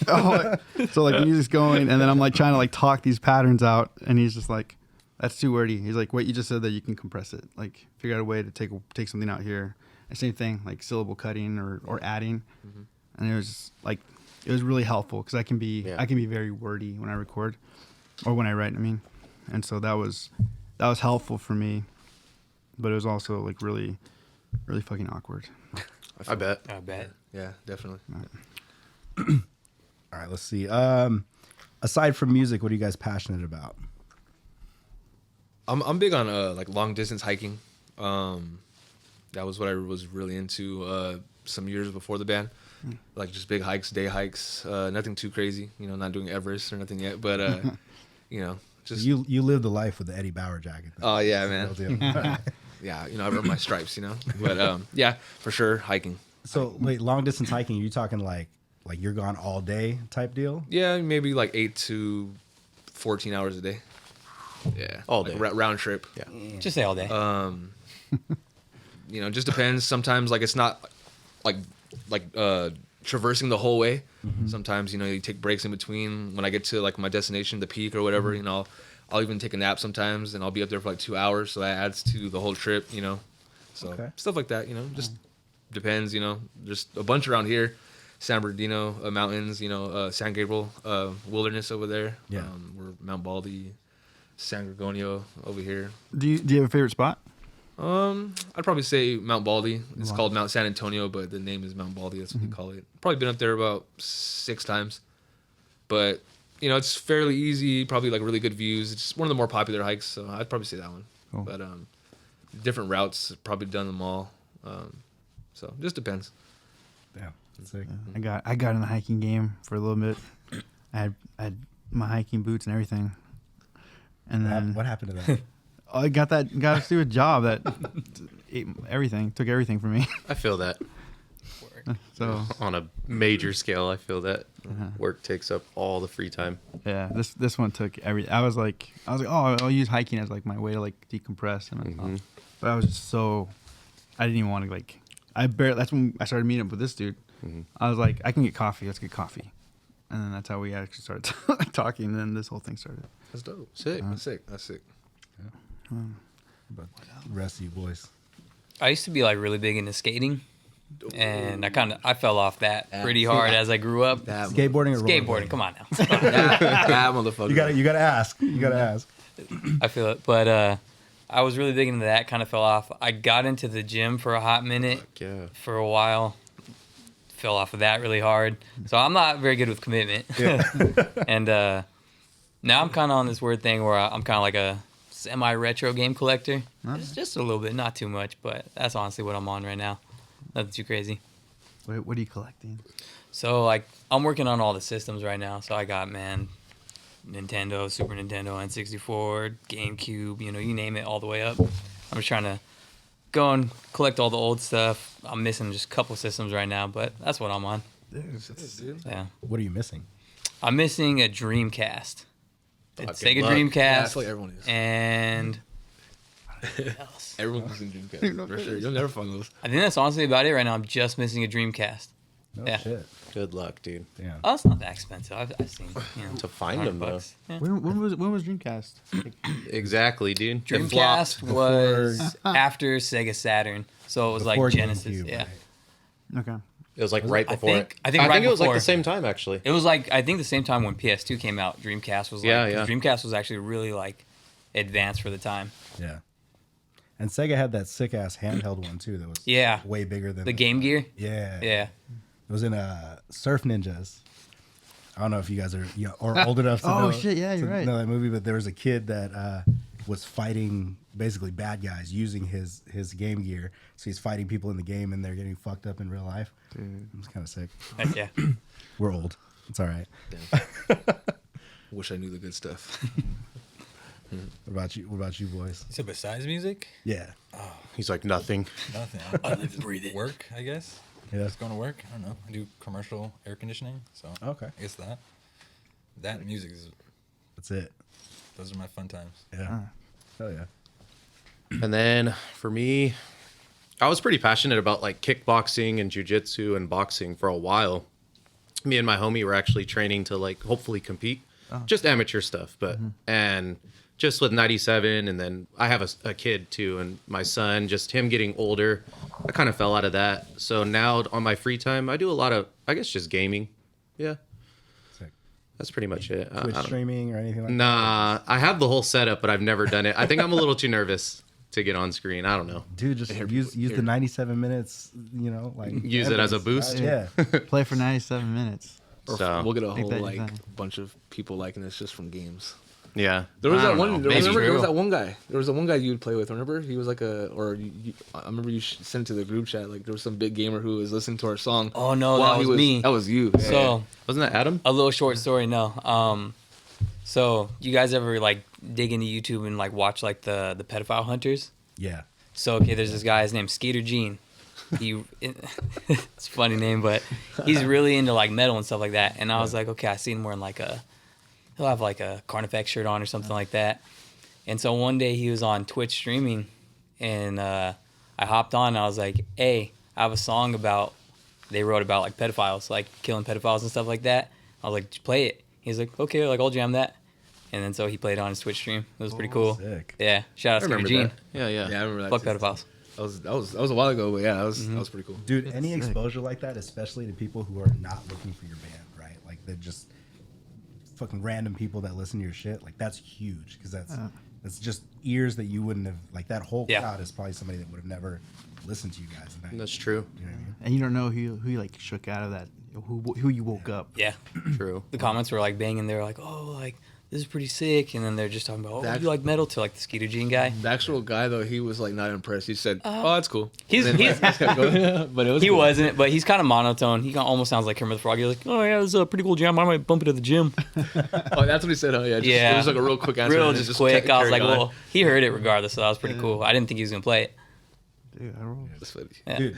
So like the music's going, and then I'm like trying to like talk these patterns out, and he's just like, "That's too wordy." He's like, "Wait, you just said that you can compress it. Like, figure out a way to take something out here." And same thing, like syllable cutting or adding, and it was just, like it was really helpful because I can be very wordy when I record, or when I write. I mean, and so that was helpful for me, but it was also like really, really fucking awkward. I bet. I bet. Yeah, definitely. All right, let's see. Aside from music, what are you guys passionate about? I'm big on like long distance hiking. That was what I was really into some years before the band. Like just big hikes, day hikes. Nothing too crazy, you know. Not doing Everest or nothing yet, but you know, just You live the life with the Eddie Bauer jacket. Oh yeah, man. Real deal. Yeah, you know, I rub my stripes, you know. But yeah, for sure, hiking. So wait, long distance hiking? Are you talking like you're gone all day type deal? Yeah, maybe like 8 to 14 hours a day. Yeah, All like day. round trip. Yeah. Just say all day. You know, just depends. Sometimes like it's not like traversing the whole way. Sometimes, you know, you take breaks in between. When I get to like my destination, the peak or whatever, you know, I'll even take a nap sometimes, and I'll be up there for like 2 hours, so that adds to the whole trip, you know. So Okay. stuff like that, you know, just depends, you know. Just a bunch around here. San Bernardino mountains, you know, San Gabriel wilderness over there. Yeah. We're Mount Baldy, San Gregonio over here. Do you have a favorite spot? I'd probably say Mount Baldy. It's called Mount San Antonio, but the name is Mount Baldy. That's what they call it. Probably been up there about 6 times, but you know, it's fairly easy. Probably like really good views. It's one of the more popular hikes, so I'd probably say that one. Cool. But different routes, probably done them all. So just depends. Yeah. Sick. I got in the hiking game for a little bit. I had my hiking boots and everything, and then What happened to that? I got us to do a job that took everything from me. I feel that. So On a major scale, I feel that work takes up all the free time. yeah, this one took every. I was like, oh, I'll use hiking as like my way to like decompress, and but I was just so, I didn't even want to like. That's when I started meeting up with this dude. I was like, I can get coffee. Let's get coffee, and then that's how we actually started talking. And then this whole thing started. That's dope. Sick. That's sick. That's sick. But the rest of you boys. I used to be like really big into skating, and I fell off that pretty hard as I grew up. Skateboarding or Skateboarding, come on now. That motherfucker. You gotta ask. You gotta ask. I feel it, but I was really big into that. Kind of fell off. I got into the gym for a hot minute. Yeah. For a while, fell off of that really hard. So I'm not very good with commitment. And now I'm kind of on this weird thing where I'm kind of like a semi-retro game collector. It's just a little bit, not too much, but that's honestly what I'm on right now. Nothing too crazy. What are you collecting? So like I'm working on all the systems right now. So I got Nintendo, Super Nintendo, N64, GameCube, you name it, all the way up. I'm just trying to go and collect all the old stuff. I'm missing just a couple systems right now, but that's what I'm on. Yeah. What are you missing? I'm missing a Dreamcast. It's good Sega luck. Dreamcast. Yeah, that's like everyone is. And what else? Everyone's using Dreamcast. For sure. You'll never find those. I think that's honestly about it right now. I'm just missing a Dreamcast. No Yeah. shit. Good luck, dude. Damn. Oh, it's not that expensive. I've seen To find 100 them, though. bucks. Yeah. When was Dreamcast? Exactly, dude. It Dreamcast flopped. was after Sega Saturn, so it was Before like Genesis. GameCube, Yeah, right? Okay. It was like right before it. I think right it was like before. the same time, actually. it was like I think the same time when PS2 came out. Dreamcast was like Yeah, yeah. Dreamcast was actually really like advanced for the time. Yeah. And Sega had that sick ass handheld one too. That was Yeah. way bigger than The Game Gear. Yeah. Yeah. It was in Surf Ninjas. I don't know if you guys are or old enough to know. Oh, shit, yeah, you're to right. know that movie, but there was a kid that was fighting basically bad guys using his Game Gear. So he's fighting people in the game and they're getting fucked up in real life. Dude. It's kind of sick. Heck yeah. We're old. It's all right. Wish I knew the good stuff. What about you boys? So besides music, Yeah. He's like, nothing. nothing. I live and breathe it. Work, I guess. Yeah. Just going to work. I don't know. I do commercial air conditioning, so Okay. I guess that. That and music is. That's it. Those are my fun times. Yeah. Hell yeah. And then for me, I was pretty passionate about like kickboxing and jujitsu and boxing for a while. Me and my homie were actually training to like hopefully compete, just amateur stuff. But and just with 97, and then I have a kid too, and my son, just him getting older, I kind of fell out of that. So now on my free time, I do a lot of, I guess, just gaming. Yeah, Sick. that's pretty much it. I Twitch don't- streaming or anything like Nah, I have the whole setup, but I've never done it. I think I'm a little too nervous to get on screen. I don't know. that? Dude, just use the 97 minutes, like Use it as a boost? Yeah. Play for 97 minutes. Or So- we'll get a Think whole that like you're done. bunch of people liking this just from games. Yeah. There was I that don't one. know. Remember, Maybe. there was that one guy. There was that one guy you would play with. Remember, he was like I remember you sent it to the group chat. Like there was some big gamer who was listening to our song. Oh no, while that he was me. That was you. So Wasn't that Adam? a little short story. No. So you guys ever like dig into YouTube and like watch like the pedophile hunters? Yeah. So okay, there's this guy. His name's Skeeter Gene. It's a funny name, but he's really into like metal and stuff like that. And I was like, okay, I seen him wearing he'll have like a Carnifex shirt on or something like that. And so one day he was on Twitch streaming, and I hopped on and I was like, hey, I have a song they wrote about like pedophiles, like killing pedophiles and stuff like that. I was like, "Just play it." He's like, okay, like I'll jam that. And then so he played it on his Twitch stream. It was pretty cool. Sick. Yeah, shout out I Skeeter remember Gene. that. Yeah, yeah. Yeah, I remember that. Fuck too. pedophiles. That was a while ago, but yeah, that was pretty cool. Dude, any exposure like that, especially to people who are not looking for your band, right? Like they're just fucking random people that listen to your shit. Like that's huge because that's just ears that you wouldn't have. Like that whole Yeah. crowd is probably somebody that would have never listened to you guys. And That's true. You know what I mean? And you don't know who you like shook out of that, who you woke up. Yeah. True. The comments were like banging. They were like, oh, like this is pretty sick. And then they're just talking about, oh, That- you like metal, to like the Skeeter Gene guy. The actual guy though, he was like not impressed. He said, "Oh, that's cool." He's And then, he's but it was he cool. wasn't, but he's kind of monotone. He almost sounds like Kermit the Frog. He's like, oh yeah, this is a pretty cool jam. I might bump it at the gym. Oh, that's what he said. Oh yeah, Yeah. It was like a real quick answer. Real and it just quick. I was like, carried on. well, he heard it regardless, so that was pretty cool. I didn't think he was gonna play it. Dude, I roll. That's funny. Yeah. Dude,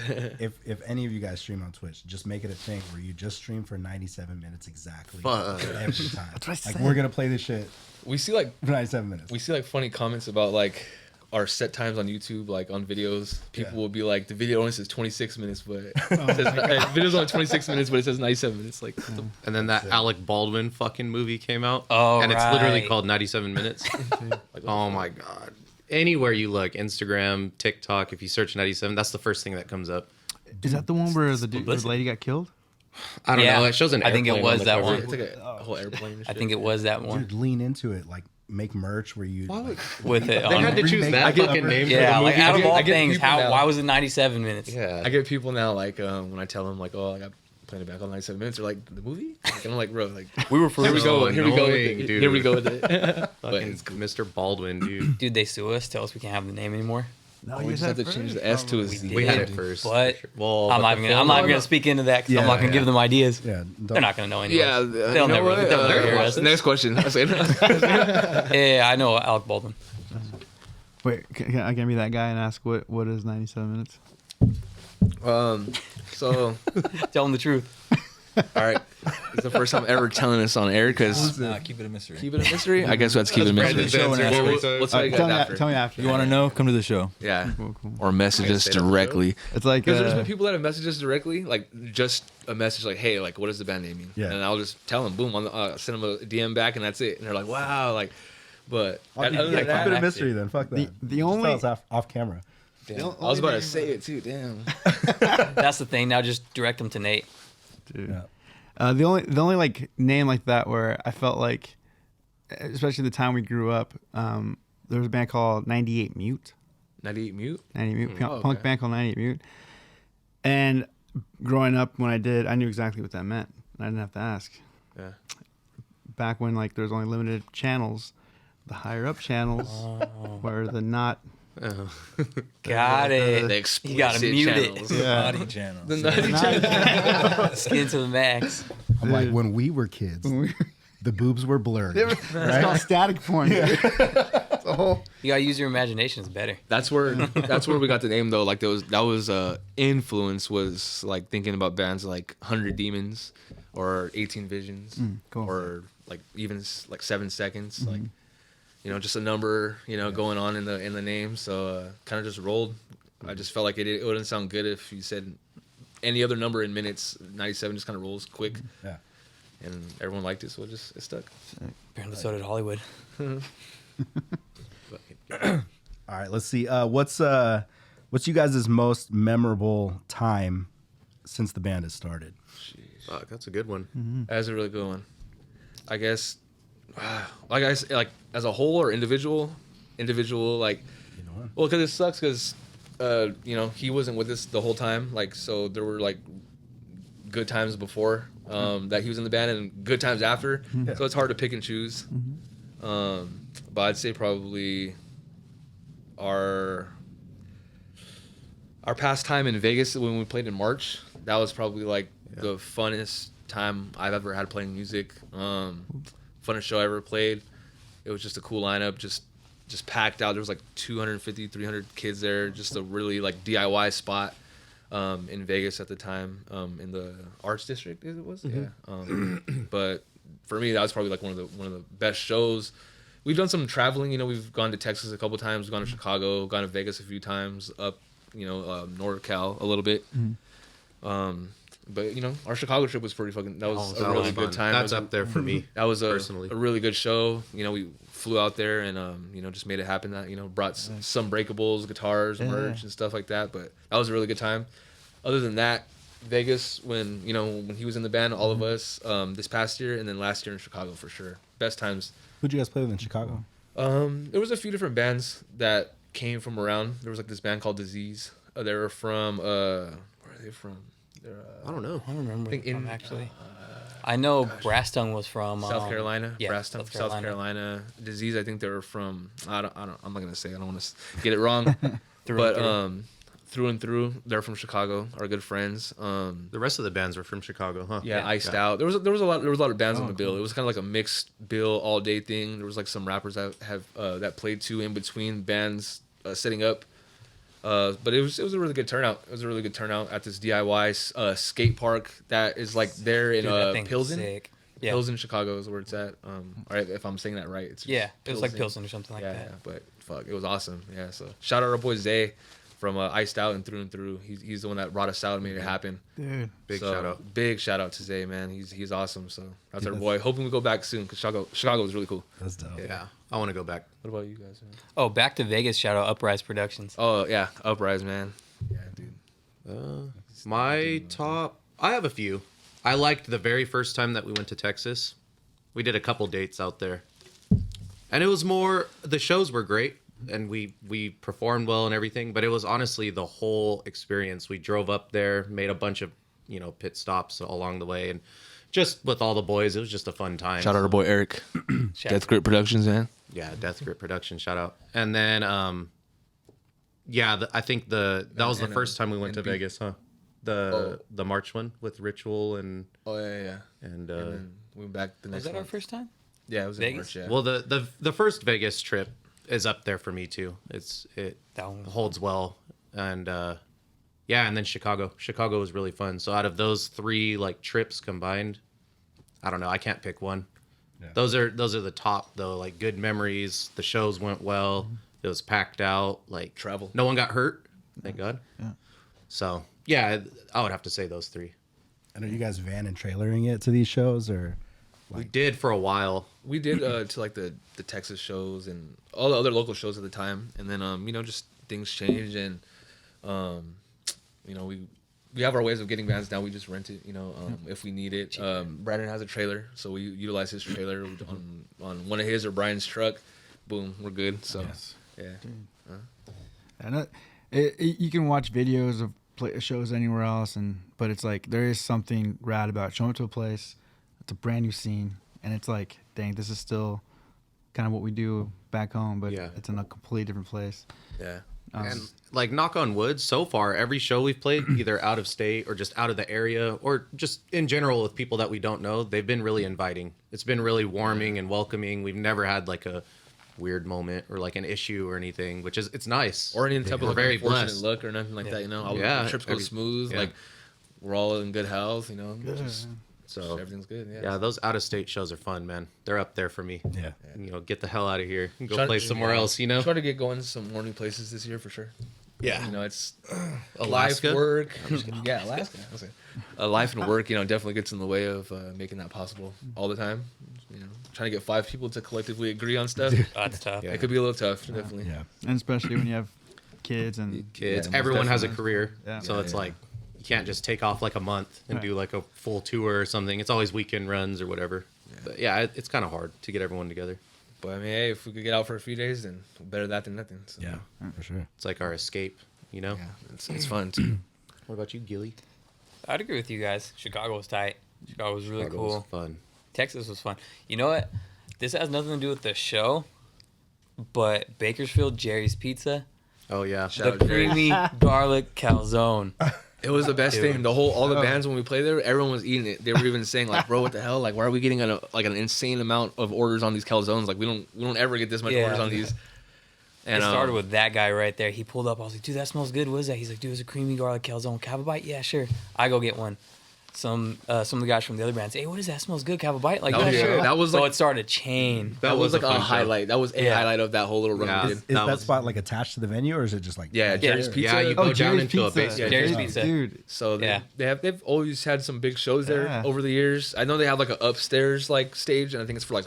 if any of you guys stream on Twitch, just make it a thing where you just stream for 97 minutes exactly Fuck. every time. what I Like said. we're gonna play this shit We see like for 97 minutes. funny comments about like our set times on YouTube, like on videos. People Yeah. will be like, the video only says 26 minutes, but it says, video's only 26 minutes, but it says 97 minutes. Like, And then that Alec Baldwin fucking movie came out. Oh, and it's literally right. called 97 Minutes. Like, oh my God. Anywhere you look, Instagram, TikTok, if you search 97, that's the first thing that comes up. Is that the one where the publicity. lady got killed? I don't Yeah, know. It shows an I think it airplane was on the that cover. one. it's like a whole airplane. And I shit. think it was that one Dude, lean into it. Like make merch where you. with it. They on had to it. choose Remake that the fucking cover. name Yeah, for the like movie. out of all I get things, people now- why was it 97 minutes? Yeah. I get people now like when I tell them like, oh, I got playing it back on 97 minutes. They're like, the movie? Like, and I'm like, bro, like, We were for here we go. So Here we go with annoying, it. dude. Here we go with it. But Fucking Mr. Baldwin, dude. Dude, they sue us. Tell us we can't have the name anymore. No, we just have to change the S to a Z. We had did, it first. but Well, I'm but not the even film- gonna speak into that because I'm not gonna give them ideas. Yeah, They're not gonna know anyways. Yeah, they'll you know never. what? They'll never hear us. Next question. I say Yeah, I know Alec Baldwin. Wait, can I be that guy and ask what is 97 minutes? So, Tell them the truth. all right. It's the first time ever telling us on air because Nah, keep it a mystery. keep it a mystery. I guess let's keep it a mystery. Brandon's answer. We'll tell you guys after. Tell me after. You want to know? Come to the show. Yeah. Cool. Or message us Say that on the directly. It's like Because there's been people that have messaged us directly, like just a message like, "Hey, like, what does the band name mean?" Yeah. And I'll just tell them, boom, send them a DM back, and that's it. And they're like, "Wow," like, but other Yeah, than keep it a that, mystery then. Fuck that. The Just only- tell us off camera. damn, I was about to say it too. Damn. That's the thing. Now just direct them to Nate. dude. Yeah. The only like name like that where I felt like, especially the time we grew up, there was a band called 98 Mute. 98 mute. 98 Mute, Oh, punk okay. band called 98 Mute. And growing up, when I did, I knew exactly what that meant. I didn't have to ask. Yeah. Back when like there was only limited channels, the higher up channels were the not. Oh. Got it. The You explicit gotta mute channels. it. Yeah. Body channel. The 90 channel. Skin to the max. I'm like, when we were kids, the boobs were blurred. It's called static porn. It's a whole. You gotta use your imagination. It's better. That's where we got the name though. Like that was influence was like thinking about bands like 100 Demons or 18 Visions cool. or like even like 7 Seconds. Like just a number going on in the name. So kind of just rolled. I just felt like it wouldn't sound good if you said any other number in minutes. 97 just kind of rolls quick. Yeah. And everyone liked it, so it stuck. Apparently, so did Hollywood. All right, let's see. What's you guys' most memorable time since the band has started? Fuck, that's a good one. That's a really good one. I guess, like as a whole or individual, like, well, because it sucks because, he wasn't with us the whole time. Like, so there were like good times before that he was in the band and good times after. So it's hard to pick and choose. But I'd say probably our past time in Vegas when we played in March. That was probably like the funnest time I've ever had playing music. Funnest show I ever played. It was just a cool lineup, just packed out. There was like 250, 300 kids there. Just a really like DIY spot in Vegas at the time, in the Arts District. It was, yeah. But for me, that was probably like one of the best shows. We've done some traveling. We've gone to Texas a couple times. We've gone to Chicago. Gone to Vegas a few times. Up, NorCal a little bit. But our Chicago trip was pretty fucking. That was a really good time. That's up there for me. That was personally a really good show. We flew out there and just made it happen. That brought some breakables, guitars, merch, and stuff like that. But that was a really good time. Other than that, Vegas when he was in the band, all of us this past year and then last year in Chicago for sure. Best times. Who'd you guys play with in Chicago? There was a few different bands that came from around. There was like this band called Disease. They were from where are they from? I don't know. I don't remember. I think in actually. I know Brass Tongue was from South Carolina. Yeah, Brass Tongue, South Carolina. Disease. I think they were from. I'm not gonna say. I don't want to get it wrong. Through and through, they're from Chicago. Our good friends. The rest of the bands were from Chicago, huh? Yeah, Iced Out. There was a lot of bands on the bill. It was kind of like a mixed bill all day thing. There was like some rappers that have that played too in between bands setting up. But it was a really good turnout. It was a really good turnout at this DIY skate park that is like there in Pilsen. Sick. Yeah. Pilsen, Chicago is where it's at. Or if I'm saying that right, it's Yeah, it was like Pilsen or something like that. Yeah, but fuck, it was awesome. Yeah, so shout out our boy Zay from Iced Out and through. He's the one that brought us out and made it happen. Dude. Big shout out. Big shout out to Zay, man. He's awesome. So that's our boy. Hoping we go back soon because Chicago was really cool. That's dope. Yeah, I want to go back. What about you guys, man? Oh, back to Vegas. Shout out Uprise Productions. Oh yeah, Uprise, man. Yeah, dude. My top, I have a few. I liked the very first time that we went to Texas. We did a couple dates out there. And it was more, the shows were great and we performed well and everything, but it was honestly the whole experience. We drove up there, made a bunch of pit stops along the way, and just with all the boys, it was just a fun time. Shout out our boy Eric, Death Grip Productions, man. Yeah, Death Grip Production, shout out. And then, I think that was the first time we went to Vegas, huh? The March one with Ritual and and then we went back the next. Was that our month. first time? Yeah, it was in Vegas? March. Yeah. well, the first Vegas trip is up there for me too. It That one was holds well, and and then Chicago was really fun. So out of those 3 like trips combined, I don't know, I can't pick one. Yeah. Those are the top though, like good memories. The shows went well. It was packed out. Like Travel. no one got hurt, thank God. Yeah. So yeah, I would have to say those 3. And are you guys van and trailering it to these shows, or? We did for a while. We did to like the Texas shows and all the other local shows at the time, and then just things change, and we have our ways of getting vans now. We just rent it, if we need it. Brandon has a trailer, so we utilize his trailer on one of his or Brian's truck. Boom, we're good. So yeah. And you can watch videos of shows anywhere else, but it's like there is something rad about showing up to a place. It's a brand new scene, and it's like, dang, this is still kind of what we do back home, but it's in a completely different place. Yeah. And like, knock on wood, so far every show we've played, either out of state or just out of the area, or just in general with people that we don't know, they've been really inviting. It's been really warming and welcoming. We've never had like a weird moment or like an issue or anything, which is, it's nice. Or any type of very unfortunate blessed. look or nothing like that. All Yeah. the trips go smooth. Yeah. Like we're all in good health. So everything's good. yeah, those out of state shows are fun, man. They're up there for me. Yeah. Get the hell out of here and go Try to- play somewhere else. Try to get going to some more new places this year for sure. Yeah. It's Alaska? life, work. Yeah, Alaska. Life and work, definitely gets in the way of making that possible all the time. Trying to get 5 people to collectively agree on stuff. That's tough. Yeah. It could be a little tough, definitely. Yeah. And especially when you have kids and Kids. Yeah, Everyone has a definitely. career. Yeah. So Yeah, it's yeah. like, you can't just take off like a month and Right. do like a full tour or something. It's always weekend runs or whatever. But yeah, it's kind of hard to get everyone together. But I mean, hey, if we could get out for a few days, then better that than nothing. So, Yeah, for sure. It's like our escape, yeah, it's fun too. What about you, Gilly? I'd agree with you guys. Chicago was tight. Chicago was really Chicago was cool. fun. Texas was fun. You know what? This has nothing to do with the show, but Bakersfield Jerry's Pizza, Oh yeah. the creamy garlic calzone. It was the best Dude. thing. All the bands when we played there, everyone was eating it. They were even saying like, "Bro, what the hell? Like, why are we getting an insane amount of orders on these calzones? Like, we don't ever get this much Yeah. orders on these." And It started with that guy right there. He pulled up. I was like, dude, that smells good. What is that? He's like, dude, it's a creamy garlic calzone. Can I have a bite? Yeah, sure. I go get one. Some of the guys from the other bands, hey, what is that? It smells good. Can I have a bite? Like, That yeah, was- sure. that was so like- it started a chain. that was like a fun show. highlight. That was a Yeah. highlight of that whole little run Yeah. we did. Is That that was- spot like attached to the venue, or is it just like? Yeah, Jerry's Pizza. Yeah, you go down Jerry's into a Pizza. basement. Yeah, Jerry's yeah. Pizza. Dude, So Yeah. they've always had some big shows there Yeah. over the years. I know they have like an upstairs like stage, and I think it's for like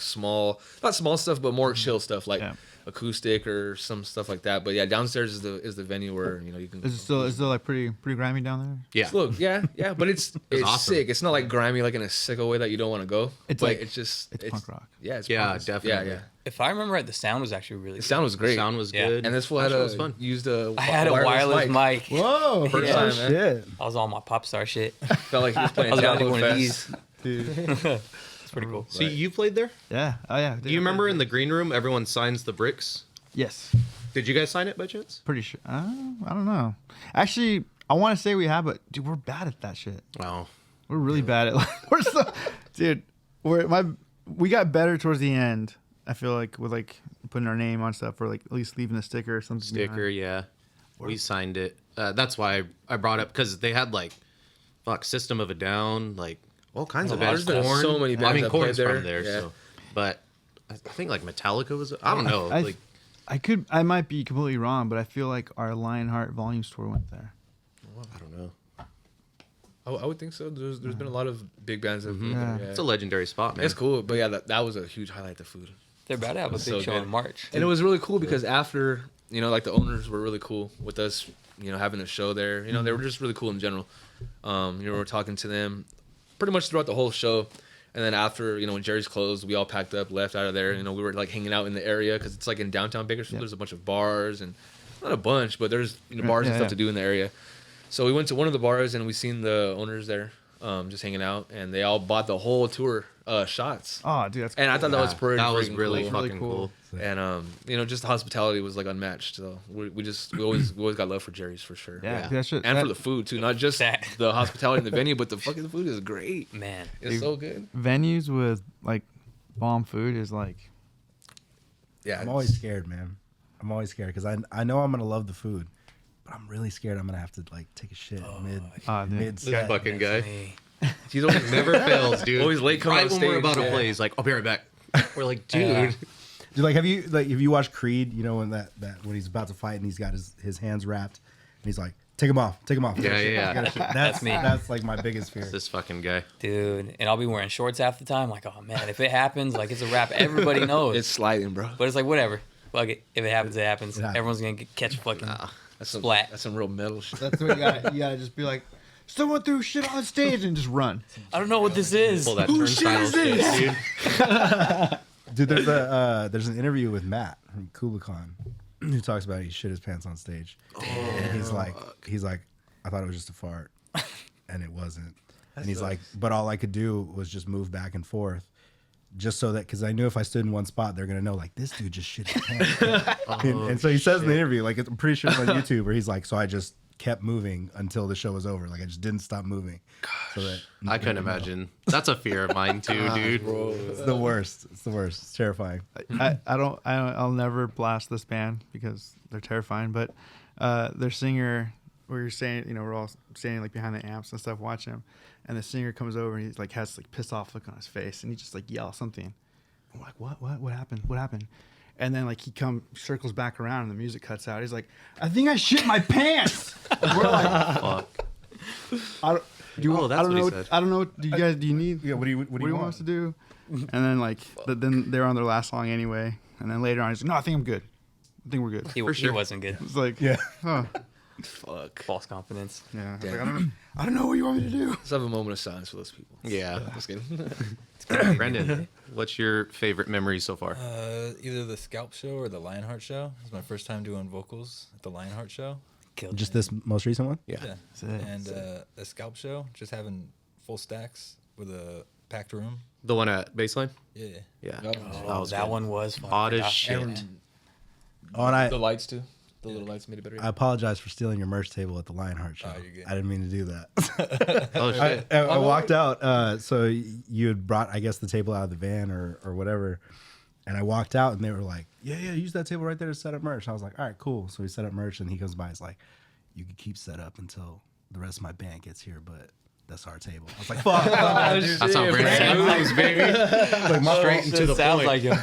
not small stuff, but more chill stuff like Yeah. acoustic or some stuff like that. But yeah, downstairs is the venue where you can. is it still like pretty grimy down there? Yeah. Look, yeah, but it's awesome. sick. It's not like grimy, like in a sicko way that you don't want to go. It's But like- it's just it's punk rock. Yeah, it's Yeah, punk. definitely. Yeah. If I remember right, the sound was actually really The good. sound was great. Sound was Yeah. good. And this fool That had show was fun. used a. I had a wireless mic. Whoa! First Yeah. time, Oh, man. shit. I was on my pop star shit. Felt like he was I playing was about to do Download one of Fest. these. It's pretty cool. So you played there? Yeah. Oh yeah. Do you remember in the green room, everyone signs the bricks? Yes. Did you guys sign it by chance? Pretty sure. I don't know. Actually, I want to say we have, but dude, we're bad at that shit. Wow. We're really bad at. We're so, dude. We got better towards the end. I feel like with like putting our name on stuff, or like at least leaving a sticker or something. Sticker, behind. yeah. We signed it. That's why I brought it, because they had like, System of a Down, like all kinds of bands. There's been so many I bands mean, that played Korn's there. from there, Yeah. so. But I think like Metallica was. I don't know. I- like I might be completely wrong, but I feel like our Lionheart Volumes tour went there. I don't know. I would think so. There's been a lot of big bands that. Yeah. It's a legendary spot, man. It's cool, but yeah, that was a huge highlight. The food. They're about to have a big So show good. in March. And it was really cool because after, like the owners were really cool with us, having a show there. They were just really cool in general. We were talking to them pretty much throughout the whole show. And then after, when Jerry's closed, we all packed up, left out of there. We were like hanging out in the area because it's like in downtown Bakersfield. Yeah. There's a bunch of bars and not a bunch, but there's bars and yeah, stuff yeah. to do in the area. So we went to one of the bars and we seen the owners there, just hanging out, and they all bought the whole tour shots. Oh, dude, that's And I thought that was pretty. That was freaking really cool. fucking cool. And just the hospitality was like unmatched. So we always got love for Jerry's for sure. Yeah, dude, that shit, And that, for the food too, not just That- the hospitality in the venue, but the fucking food is great. Man. It's so good. venues with like bomb food is like. Yeah, I'm always scared, man. I'm always scared because I know I'm gonna love the food, but I'm really scared I'm gonna have to like take a shit dude. mid This set. fucking guy Me. he's always never fails, dude. Always late coming right on when we're stage, about to yeah. play. He's like, "I'll be right back." We're like, dude. Yeah. Dude, like have you watched Creed? You know when that when he's about to fight and he's got his hands wrapped and he's like, take him off. Yeah. That's me. That's like my biggest fear. This fucking guy. Dude, and I'll be wearing shorts half the time. Like, oh man, if it happens, like it's a wrap. Everybody knows. It's sliding, bro. But it's like whatever. Fuck it. If it happens, it happens. It happens. Everyone's gonna catch a fucking That's some, splat. That's some real metal shit. That's what you gotta just be like. Someone threw shit on stage and just run. I don't know what this is. Pull that turnstile shit, dude. Dude, there's an interview with Matt from Kublai who talks about he shit his pants on stage. And he's like, I thought it was just a fart, and it wasn't. And he's like, but all I could do was just move back and forth, just so that because I knew if I stood in one spot, they're gonna know like this dude just shit his pants. And so he says in the interview, like I'm pretty sure it's on YouTube, where he's like, so I just kept moving until the show was over. Like I just didn't stop moving. So that I couldn't imagine. That's a fear of mine too, dude. it's the worst. It's the worst. It's terrifying. I'll never blast this band because they're terrifying. But their singer, where you're saying, we're all standing like behind the amps and stuff watching him, and the singer comes over and he's like has like pissed off look on his face, and he just like yells something. I'm like, what happened? And then like he circles back around and the music cuts out. He's like, I think I shit my pants. We're like, Fuck. I don't That's what he know. said. I don't know. Do you need? Yeah. What do you want us to do? And then like, then they're on their last song anyway. And then later on, he's like, no, I think I'm good. I think we're good. He wasn't good. It's like, Yeah. huh. Fuck. False confidence. Yeah. Damn. Like, I don't know what you want me to do. Let's have a moment of silence for those people. Yeah. Just kidding. Brendan, what's your favorite memory so far? Either the Scalp Show or the Lionheart Show. It was my first time doing vocals at the Lionheart Show. Killed Just it. this most recent one? Yeah. Sick. And the Scalp Show, just having full stacks with a packed room. The one at Baseline? Yeah. Yeah. Oh, that one was fun. Odd as I shit. forgot. Oh, and The lights too. The little lights made it better. I apologize for stealing your merch table at the Lionheart show. Oh, you're good. I didn't mean to do that. Oh, shit. I walked out. So you had brought, I guess, the table out of the van or whatever. And I walked out and they were like, yeah, use that table right there to set up merch. I was like, all right, cool. So we set up merch and he comes by. He's like, you can keep set up until the rest of my band gets here, but that's our table. I was like, fuck. That's how Brendan moves, baby. Like, my Straight into the Sounds point. like him.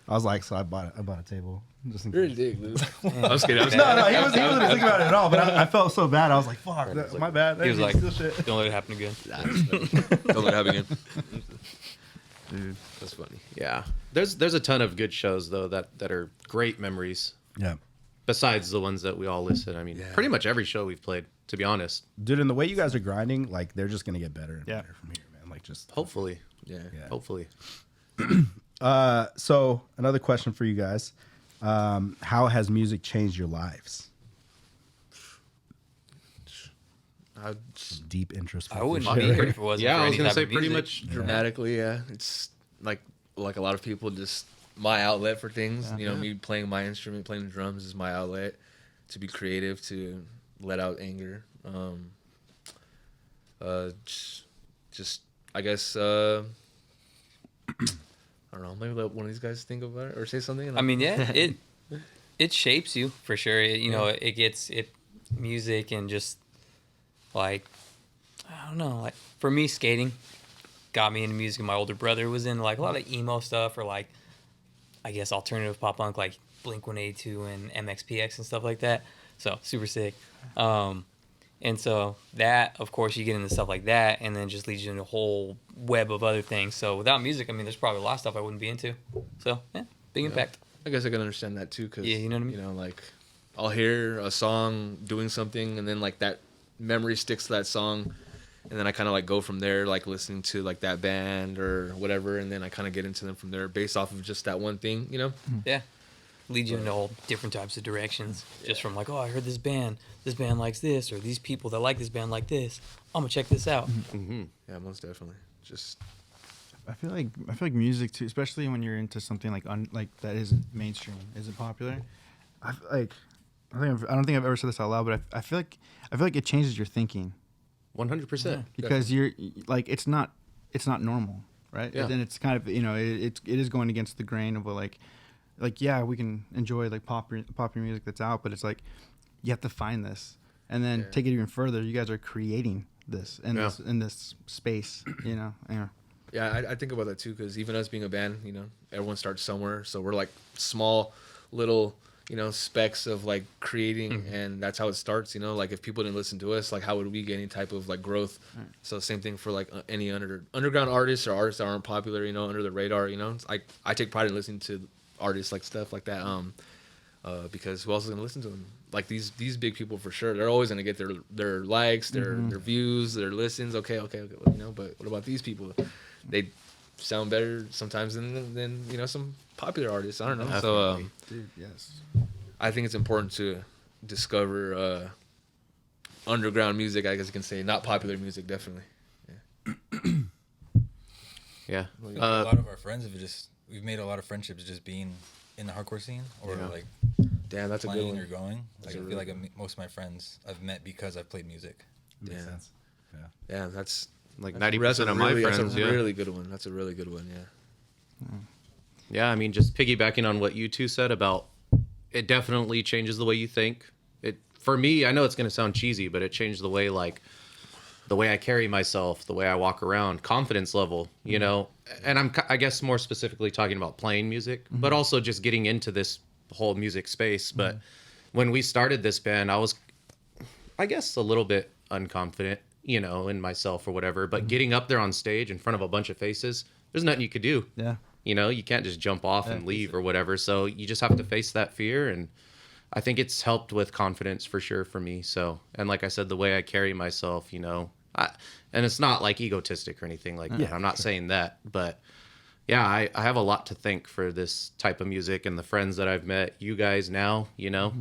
I was like, so I bought a table. Just in You're a case. dick, dude. I was kidding. No, he wasn't thinking about it at all. But I felt so bad. I was like, fuck, my bad. He was like, Steal shit. don't let it happen again. Don't let it happen again. Dude, that's funny. Yeah. There's a ton of good shows though that are great memories. Yeah. Besides the ones that we all listed. I mean, pretty much every show we've played, to be honest. Dude, and the way you guys are grinding, like, they're just going to get better and Yeah. better from here, man. Like, just. Hopefully. Yeah. Hopefully. So, another question for you guys. How has music changed your lives? Deep interest. I wouldn't be here if it wasn't Yeah, for I was any gonna type say of pretty music. much. Dramatically, yeah. It's like a lot of people, just my outlet for things. You know, me playing my instrument, playing the drums is my outlet to be creative, to let out anger. Just I guess I don't know. Maybe let one of these guys think about it or say something. I mean, yeah, it shapes you for sure. It gets music and just like I don't know. Like for me, skating got me into music. My older brother was in like a lot of emo stuff or like I guess alternative pop punk like Blink-182 and MXPX and stuff like that. So super sick. And so that, of course, you get into stuff like that, and then just leads you into a whole web of other things. So without music, I mean, there's probably a lot of stuff I wouldn't be into. So yeah, big impact. I guess I can understand that too, because Yeah, you know what I mean? You know, like I'll hear a song doing something, and then like that memory sticks to that song, and then I kind of like go from there, like listening to like that band or whatever, and then I kind of get into them from there based off of just that one thing, you know. Yeah. leads you into all different types of directions. Just from like, oh, I heard this band likes this, or these people that like this band like this. I'm gonna check this out. Yeah, most definitely. Just I feel like music too, especially when you're into something like that isn't mainstream, isn't popular. I don't think I've ever said this out loud, but I feel like it changes your thinking 100%. because you're like it's not normal, right? Yeah. And it's kind of it is going against the grain of what like yeah, we can enjoy like popular music that's out, but it's like you have to find this and then take it even further. You guys are creating this in this space, you know. yeah, I think about that too, because even us being a band, you know, everyone starts somewhere, so we're like small little, you know, specks of like creating, and that's how it starts, you know. Like if people didn't listen to us, like how would we get any type of like growth? So same thing for like any underground artists or artists that aren't popular, you know, under the radar, you know. It's like I take pride in listening to artists like stuff like that, because who else is gonna listen to them? Like these big people for sure, they're always gonna get their likes, their views, their listens. Okay, you know. But what about these people? They sound better sometimes than you know, some popular artists. I don't know. Definitely. So Dude, yes. I think it's important to discover underground music, I guess you can say, not popular music, definitely. Yeah. A lot of our friends we've made a lot of friendships just being in the hardcore scene or like Damn, that's a good playing one. or going. That's Like a I feel really like most of my friends I've met because I've played music. Makes sense. Yeah. Yeah, that's Like that's 90% of my friends. That's a Yeah. really good one. That's a really good one. Yeah. Yeah, I mean, just piggybacking on what you two said about it definitely changes the way you think. For me, I know it's going to sound cheesy, but it changed the way I carry myself, the way I walk around, confidence level, you know. And I guess more specifically talking about playing music, but also just getting into this whole music space. But when we started this band, I was, I guess, a little bit unconfident, you know, in myself or whatever. But getting up there on stage in front of a bunch of faces, there's nothing you could do. Yeah. You know, you can't just jump off and leave or whatever. So you just have to face that fear. And I think it's helped with confidence for sure for me. So, and like I said, the way I carry myself, you know, and it's not like egotistic or anything like that. I'm not saying that. But yeah, I have a lot to thank for this type of music and the friends that I've met, you guys now, you know,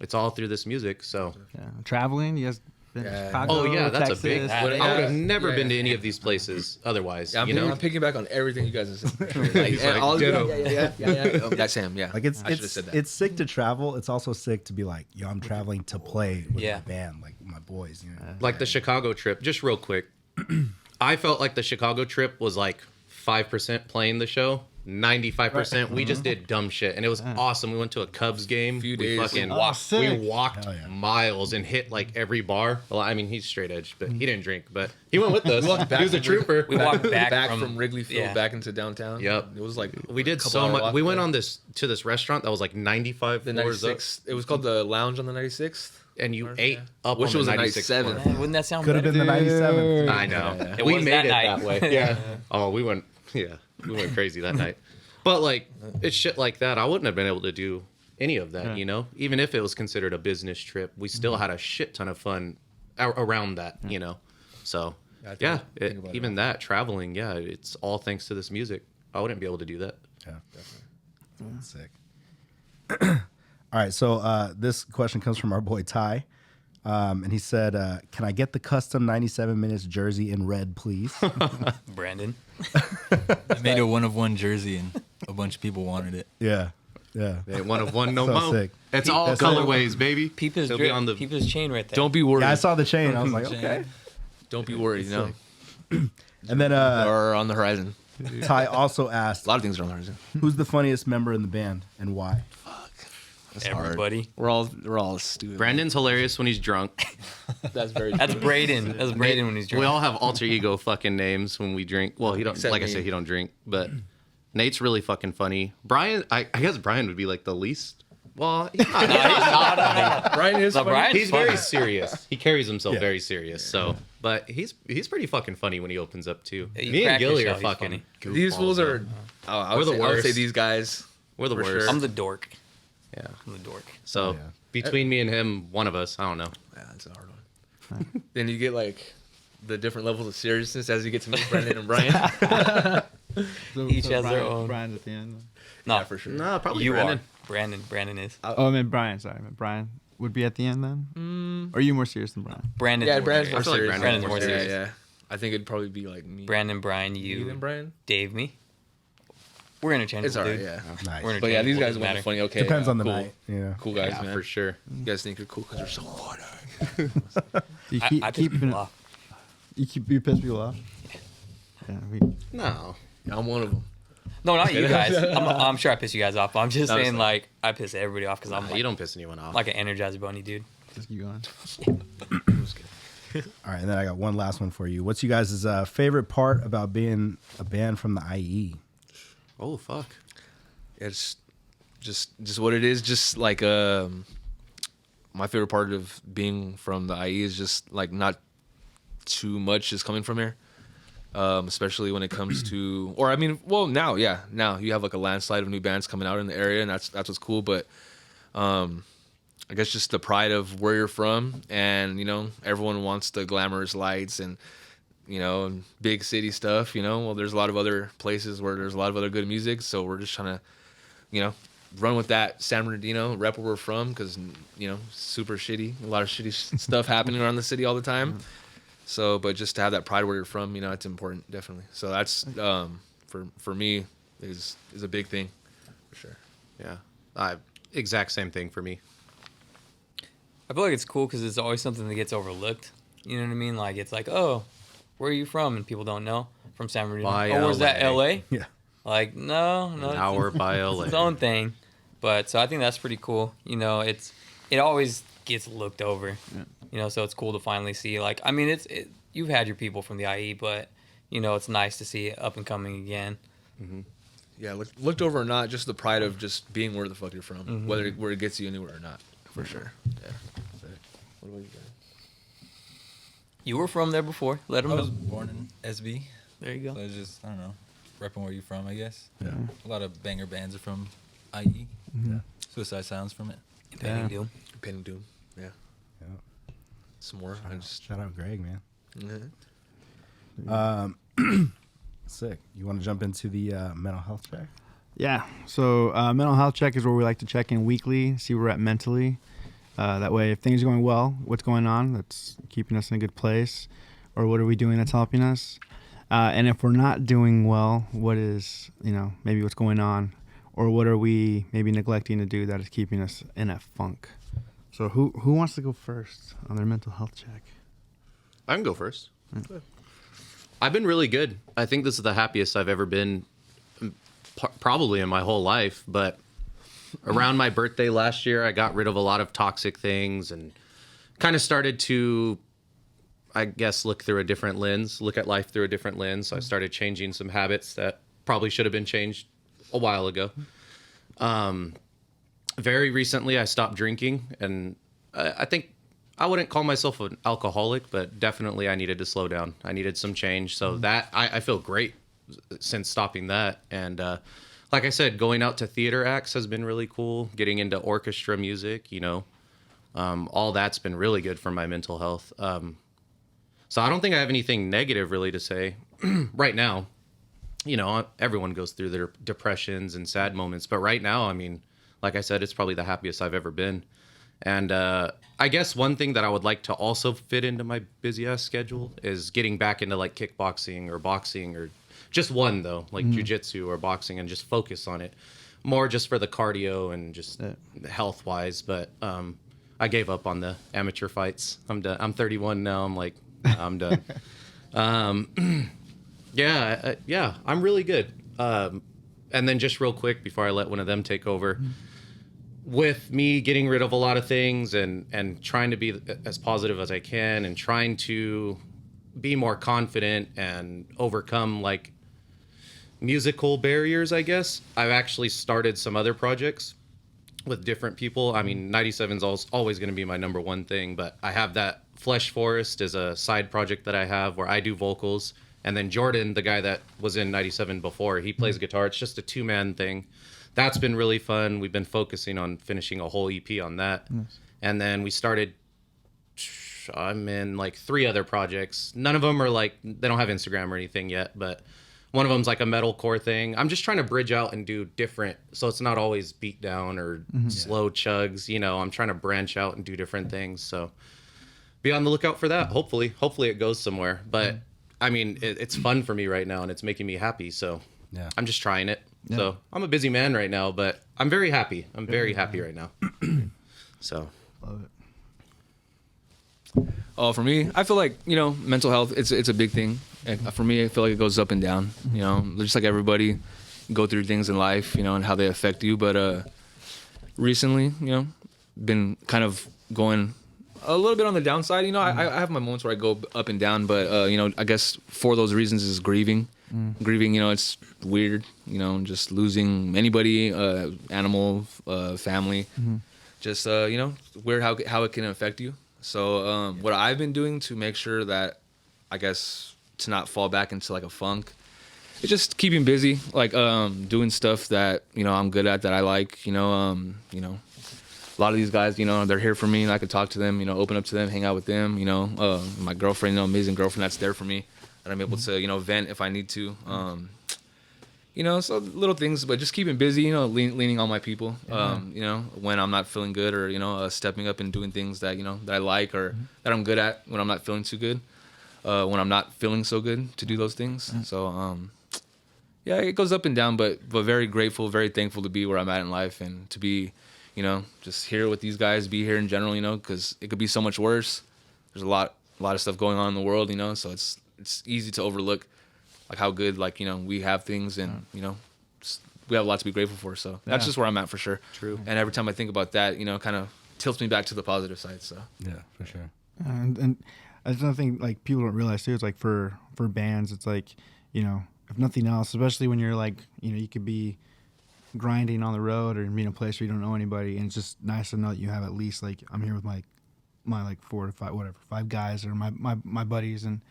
it's all through this music. So, Yeah. Traveling, you guys been to Chicago, oh yeah, that's Texas. a big. I would have never been to any of these places otherwise. Yeah, I'm, you know, I'm picking back on everything you guys have said. He's like, Yeah. Oh, that's him. Yeah, Like I should have said that. it's sick to travel. It's also sick to be like, yo, I'm traveling to play with Yeah. my band, like my boys. You know, like the Chicago trip, just real quick. I felt like the Chicago trip was like 5% playing the show, 95% we just did dumb shit, and it was awesome. We went to a Cubs game. Few We days. fucking Oh, sick. we walked Hell yeah. miles and hit like every bar. Well, I mean, he's straight edge, but he didn't drink. But he went with us. walked back He was a from- trooper. We walked back, from Wrigley Field back into downtown. Yep. It was like We did couple so hour much. walk We went there. on to this restaurant that was like 95 the floors up, 96th. It was called the Lounge on the 96th. and you ate up Wish on it was the a 96th 97th. floor. Wouldn't that sound could have better? been the '97. I know. It We was made that it night. that way. Yeah. Oh, we went crazy that night. But like it's shit like that. I wouldn't have been able to do any of that, you know? Even if it was considered a business trip, we still had a shit ton of fun around that, you know? So, think about it even that traveling, it's all thanks to this music. I wouldn't be able to do that. Yeah, definitely. Sick. All right, so this question comes from our boy Ty, and he said, "Can I get the custom 97 minutes jersey in red, please?" Brandon. I made a 1-of-1 jersey and a bunch of people wanted it. Yeah. They ain't one of one no So more. sick. It's all That's colorways, baby. Peep his It'll be drip. on the- Peep his chain right there. Don't be worried. Yeah, I saw the chain. I was like, okay. Don't be worried. You know, And then or on the horizon. Ty also asked, A lot of things are on the horizon. "Who's the funniest member in the band and why?" That's Everybody. hard. We're all stupid. Brandon's hilarious when he's drunk. That's very. That's Braden. That's Braden when he's drunk. We all have alter ego fucking names when we drink. Well, he don't. Except like I me. said, he don't drink. But Nate's really fucking funny. Brian, I guess Brian would be like the least. Well, he's not. Brian is. No, funny. Brian's He's funny. very serious. He carries himself Yeah. very serious. So, but he's pretty fucking funny when he opens up too. Yeah, you Me and crack your Gilly shell, are he's fucking. funny. These goofballs, fools though. are. Oh, I We're would the say, I would say worst. these guys. We're the for worst. sure. I'm the dork. Yeah. I'm the dork. So yeah. between me and him, one of us, I don't know. Yeah, that's a hard one. Then you get like the different levels of seriousness as you get to meet Brandon and Brian. Each has their own. Brian's at the end. No, Yeah, for sure. No, probably you Brandon. are. Brandon is. Oh, I meant Brian. Sorry, I meant Brian would be at the end then. Or are you more serious than Brian? Brandon's Yeah, more Brandon's serious. more I feel like serious. Brandon's more Yeah, serious. yeah. I think it'd probably be like me. Brandon, Brian, You you, then Brian? Dave, me. We're interchangeable, It's alright, dude. yeah. Nice. We're But yeah, these interchangeable, guys doesn't want matter. funny. Okay, Depends on the cool. night. Yeah. Cool guys, Yeah, man. for sure. You guys think you're cool because you're so funny. You I piss people off. You piss people off. Yeah, No. Yeah, I'm one of them. No, not you guys. I'm sure I piss you guys off. But I'm just No, it's saying, not. like, I piss everybody off because I'm You don't piss anyone off. like an Energizer Bunny, dude. just keep going. All right, and then I got one last one for you. What's you guys' favorite part about being a band from the IE? Oh fuck. It's just what it is. Just like my favorite part of being from the IE is just like not too much is coming from here. Especially when it comes to, or I mean, well, now you have like a landslide of new bands coming out in the area, and that's what's cool. But I guess just the pride of where you're from, and you know, everyone wants the glamorous lights and you know, and big city stuff. You know, well, there's a lot of other places where there's a lot of other good music, so we're just trying to, you know, run with that San Bernardino, rep where we're from, because you know, super shitty, a lot of shitty stuff happening around the city all the time. So, but just to have that pride where you're from, you know, it's important, definitely. So that's for me is a big thing, for sure. Yeah. Exact same thing for me. I feel like it's cool because it's always something that gets overlooked. You know what I mean? Like, it's like, oh, where are you from? And people don't know. From San Bernardino. By Oh, where's that? LA. LA? Yeah. Like, no. An hour by LA. It's its own thing. But so I think that's pretty cool. You know, it always gets looked over. Yeah. You know, so it's cool to finally see. Like, I mean, you've had your people from the IE, but you know, it's nice to see it up and coming again. Yeah, looked over or not, just the pride of just being where the fuck you're from, where it gets you anywhere or not, for sure. Yeah. What about you guys? You were from there before. Let them I know. was born in SB. There you So go. it's just, I don't know, repping where you're from, I guess. Yeah. A lot of banger bands are from IE. Yeah. Suicide Sounds from it. Impending Doom. Impending Doom. Yeah. Yeah. Some more. I just. Shout out Greg, man. Yeah. Sick. You want to jump into the mental health check? Yeah. So mental health check is where we like to check in weekly, see where we're at mentally. That way, if things are going well, what's going on that's keeping us in a good place, or what are we doing that's helping us? And if we're not doing well, what is, maybe what's going on, or what are we maybe neglecting to do that is keeping us in a funk? So who wants to go first on their mental health check? I can go first. I've been really good. I think this is the happiest I've ever been, probably in my whole life. But around my birthday last year, I got rid of a lot of toxic things and kind of started to, I guess, look at life through a different lens. So I started changing some habits that probably should have been changed a while ago. Very recently, I stopped drinking, and I think I wouldn't call myself an alcoholic, but definitely I needed to slow down. I needed some change. So that I feel great since stopping that. And like I said, going out to theater acts has been really cool. Getting into orchestra music, all that's been really good for my mental health. So I don't think I have anything negative really to say right now. Everyone goes through their depressions and sad moments, but right now, I mean, like I said, it's probably the happiest I've ever been. And I guess one thing that I would like to also fit into my busy ass schedule is getting back into like kickboxing or boxing, or just one though, like jujitsu or boxing, and just focus on it more just for the cardio and just health wise. But I gave up on the amateur fights. I'm done. I'm 31 now. I'm done. Yeah, I'm really good. And then just real quick before I let one of them take over, with me getting rid of a lot of things and trying to be as positive as I can and trying to be more confident and overcome like musical barriers, I guess, I've actually started some other projects with different people. I mean, 97's always going to be my number one thing, but I have that Flesh Forest as a side project that I have where I do vocals. And then Jordan, the guy that was in 97 before, he plays guitar. It's just a two-man thing. That's been really fun. We've been focusing on finishing a whole EP on that. Nice. And then we started, I'm in like 3 other projects. None of them are like, they don't have Instagram or anything yet, but One of them's like a metalcore thing. I'm just trying to bridge out and do different, so it's not always beat down or slow chugs. You know, I'm trying to branch out and do different things. So be on the lookout for that. Hopefully it goes somewhere. But I mean, it's fun for me right now, and it's making me happy. So I'm just trying it. Yeah. So I'm a busy man right now, but I'm very happy. I'm very happy right now. So Love it. Oh, for me, I feel like, you know, mental health, it's a big thing. And for me, I feel like it goes up and down, you know, just like everybody go through things in life, you know, and how they affect you. But recently, you know, been kind of going a little bit on the downside. You know, I have my moments where I go up and down, but, you know, I guess for those reasons is grieving. Grieving, you know, it's weird, you know, just losing anybody, animal, family. Just, you know, weird how it can affect you. So what I've been doing to make sure that, I guess, to not fall back into like a funk, it's just keeping busy, like doing stuff that, you know, I'm good at, that I like, you know, a lot of these guys, you know, they're here for me and I can talk to them, you know, open up to them, hang out with them, you know, my girlfriend, you know, amazing girlfriend that's there for me, that I'm able to, you know, vent if I need to. You know, so little things, but just keeping busy, you know, leaning on my people, you know, when I'm not feeling good, or, you know, stepping up and doing things that, you know, that I like, or that I'm good at when I'm not feeling too good, when I'm not feeling so good to do those things. So, yeah, it goes up and down, but very grateful, very thankful to be where I'm at in life, and to be, you know, just here with these guys, be here in general, you know, because it could be so much worse. There's a lot of stuff going on in the world, you know, so it's easy to overlook, like, how good, like, you know, we have things, and, you know, we have a lot to be grateful for. So that's just where I'm at, for sure. True. And every time I think about that, you know, kind of tilts me back to the positive side. So yeah, for sure. And that's another thing, like, people don't realize too. It's like for bands, it's like, you know, if nothing else, especially when you're like, you know, you could be grinding on the road or be in a place where you don't know anybody, and it's just nice to know that you have at least, like, I'm here with my like 4 to 5 guys, or my buddies, and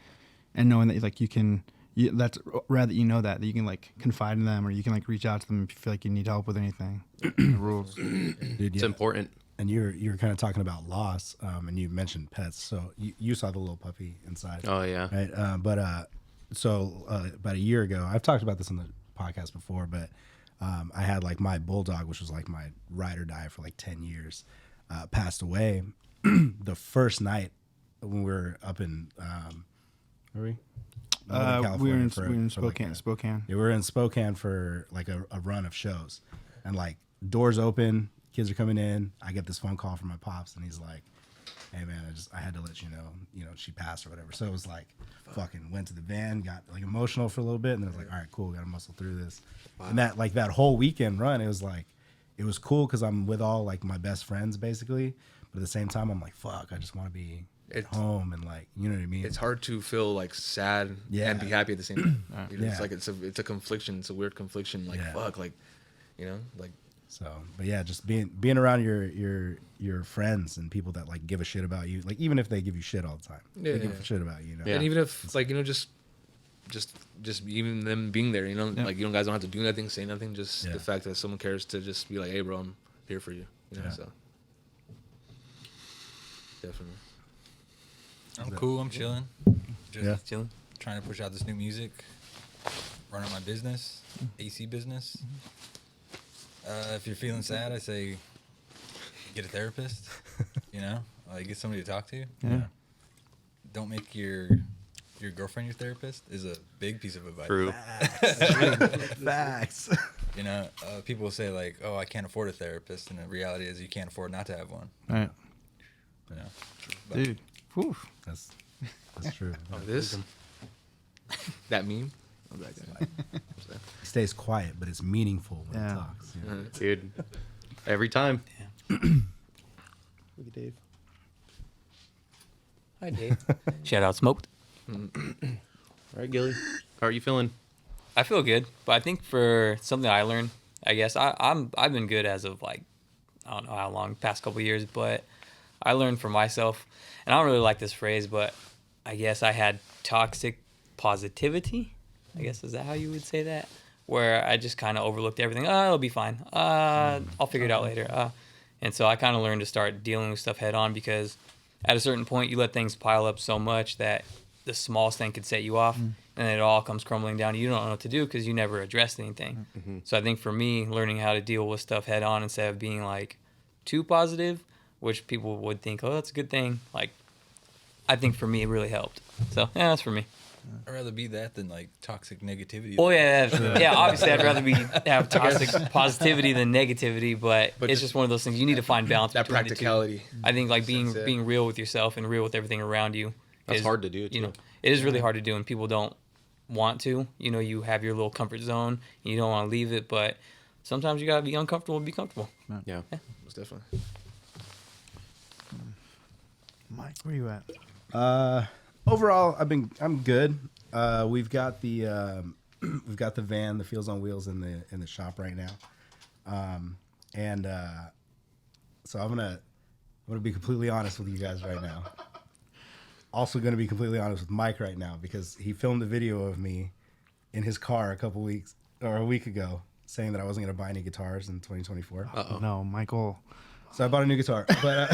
knowing that, like, you can. That's rather, you know, that you can, like, confide in them, or you can, like, reach out to them if you feel like you need help with anything. The rules. Dude, it's important. And you're kind of talking about loss, and you mentioned pets. So you saw the little puppy inside. Oh yeah. Right. So about a year ago, I've talked about this on the podcast before, but I had, like, my bulldog, which was like my ride or die for like 10 years, passed away the first night when we were up in where were we? We were in Spokane. Yeah, we were in Spokane for like a run of shows, and, like, doors open, kids are coming in. I get this phone call from my pops, and he's like, "Hey man, I had to let you know, she passed," or whatever. So it was like, fucking went to the van, got, like, emotional for a little bit, and then I was like, all right, cool, gotta muscle through this. Wow. And that whole weekend run, it was like, it was cool because I'm with all, like, my best friends basically, but at the same time I'm like, fuck, I just want to be at home, and, like, you know what I mean? It's hard to feel, like, sad and be happy at the same time. You know, it's like it's a confliction. It's a weird confliction. Like, fuck, like, you know, like. So, but yeah, just being around your friends and people that, like, give a shit about you, like, even if they give you shit all the time, they give a shit about you, you know. And even if it's like, you know, just even them being there, you know, like, you guys don't have to do nothing, say nothing, just the fact that someone cares to just be like, hey bro, I'm here for you, you know. So definitely. I'm cool. I'm chilling. Just chilling. Trying to push out this new music. Running my business, AC business. If you're feeling sad, I say get a therapist. You know, like, get somebody to talk to. Yeah. Don't make your girlfriend your therapist. Is a big piece of advice. True. Facts. You know, people will say, like, "Oh, I can't afford a therapist," and the reality is you can't afford not to have one. Right. You know, but Dude. Whew. That's true. This that meme. He stays quiet, but it's meaningful when he talks. You know? Dude, every time. Look at Dave. Hi, Dave. Shout out, Smoked. All right, Gilly, how are you feeling? I feel good, but I think for something I learned, I guess I've been good as of, like, I don't know how long, past couple years, but I learned for myself, and I don't really like this phrase, but I guess I had toxic positivity. I guess, is that how you would say that? Where I just kind of overlooked everything. Oh, it'll be fine. I'll figure it out later. And so I kind of learned to start dealing with stuff head on, because at a certain point you let things pile up so much that the smallest thing could set you off. and it all comes crumbling down. You don't know what to do because you never addressed anything. Mm-hmm. So I think for me, learning how to deal with stuff head on instead of being like too positive, which people would think, oh, that's a good thing. Like, I think for me, it really helped. So yeah, that's for me. I'd rather be that than like toxic negativity. Well, yeah. Obviously, I'd rather have toxic positivity than negativity, but it's just one of those things. You need to find balance. That between the two. practicality. I think like being real with yourself and real with everything around you. That's is, hard to do, too. You know, it is really hard to do, and people don't want to. You know, you have your little comfort zone, and you don't want to leave it, but sometimes you gotta be uncomfortable and be comfortable. Yeah. Most definitely. Mike, where you at? Overall, I'm good. We've got the van, the Feels on Wheels in the shop right now, so I'm gonna be completely honest with you guys right now. Also, gonna be completely honest with Mike right now because he filmed a video of me in his car a week ago saying that I wasn't gonna buy any guitars in 2024. No, Michael. So I bought a new guitar, but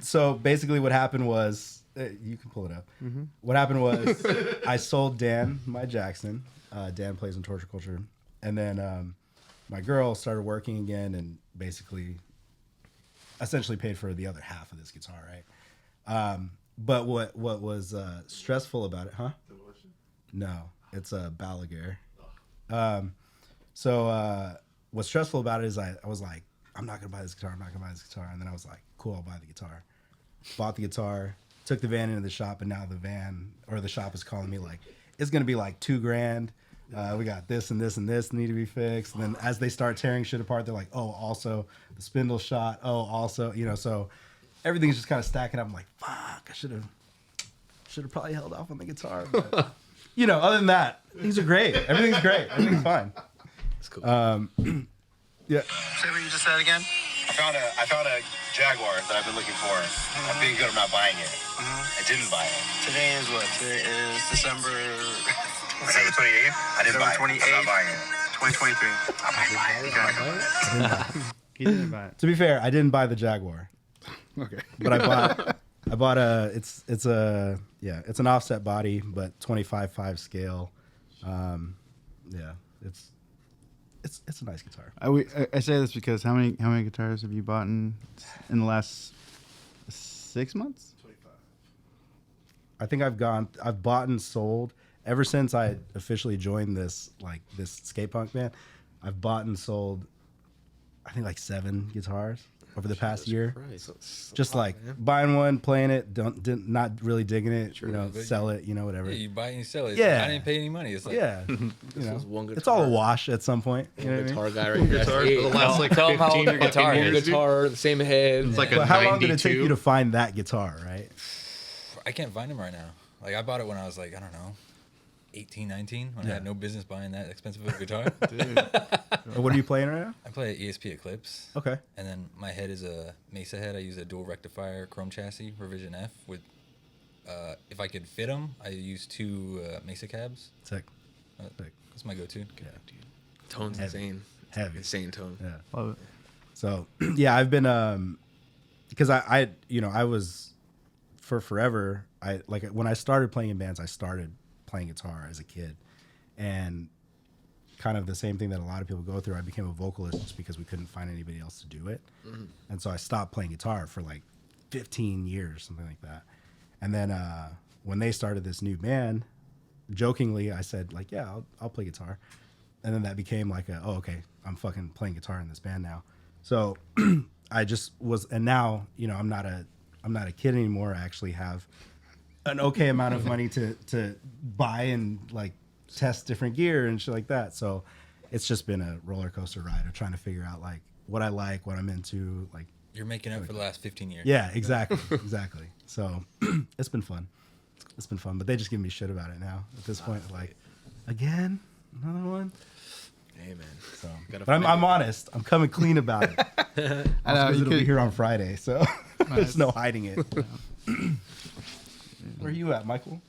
so basically what happened was, you can pull it up. Mm-hmm. What happened was I sold Dan my Jackson. Dan plays in Torture Culture, and then my girl started working again, and basically, essentially paid for the other half of this guitar, right? But what was stressful about it, huh? No, it's a Balaguer. So what's stressful about it is I was like, I'm not gonna buy this guitar. And then I was like, cool, I'll buy the guitar. Bought the guitar, took the van into the shop, and now the shop is calling me like, it's gonna be like $2,000. We got this and this and this need to be fixed. And then as they start tearing shit apart, they're like, oh, also the spindle shot. Oh, also, so everything's just kind of stacking up. I'm like, fuck, I should have probably held off on the guitar. But, other than that, things are great. Everything's great. Everything's fine. That's cool. Yeah. Say what you just said again. I found a Jaguar that I've been looking for. I'm being good. I'm not buying it. I didn't buy it. Today is what? Today is December 28th. I didn't buy it. I'm not buying it. 2023. I might buy it. Okay. He didn't buy it. To be fair, I didn't buy the Jaguar. Okay. But I bought it's an offset body, but 25/5 scale. Yeah, it's a nice guitar. I say this because how many guitars have you bought in the last 6 months? 25. I think I've bought and sold ever since I officially joined this skate punk band. I've bought and sold, I think, like 7 guitars over the past year. Just like buying one, playing it, not really digging it, sell it, whatever. Yeah, you buy it and you sell it. Yeah. I didn't pay any money. It's like, Yeah, was one it's all a guitar. wash at some point. You know what I mean? Guitar guy right here. For the last like Tell 'em how old 15 your guitar fucking is. years, dude. Guitar, the same head. It's like a But how long did it take 92. you to find that guitar? Right? I can't find them right now. Like, I bought it when I was like, I don't know, 18, 19, when I had no business buying that expensive of a guitar. What are you playing right now? I play an ESP Eclipse. Okay. And then my head is a Mesa head. I use a dual rectifier chrome chassis, revision F. With, if I could fit them, I use 2 Mesa cabs. Sick. That's my go-to. Yeah. Tone's Heavy. insane. Heavy. Insane tone. Yeah. Love it. So yeah, I've been because I was for forever. I like when I started playing in bands, I started playing guitar as a kid, and kind of the same thing that a lot of people go through. I became a vocalist just because we couldn't find anybody else to do it, and so I stopped playing guitar for like 15 years, something like that. And then when they started this new band, jokingly I said like, yeah, I'll play guitar, and then that became like okay, I'm fucking playing guitar in this band now. So I just was, and now I'm not a kid anymore. I actually have an okay amount of money to buy and like test different gear and shit like that. So it's just been a roller coaster ride of trying to figure out like what I like, what I'm into. Like You're making up for the last 15 years. yeah, exactly. So it's been fun. But they just give me shit about it now at this point. Like again, another one. Hey, man. So, Gotta but I'm find it. honest. I'm coming clean about it. I know, Because you it'll be could- here on Friday, so there's no hiding it. Where are you at, Michael?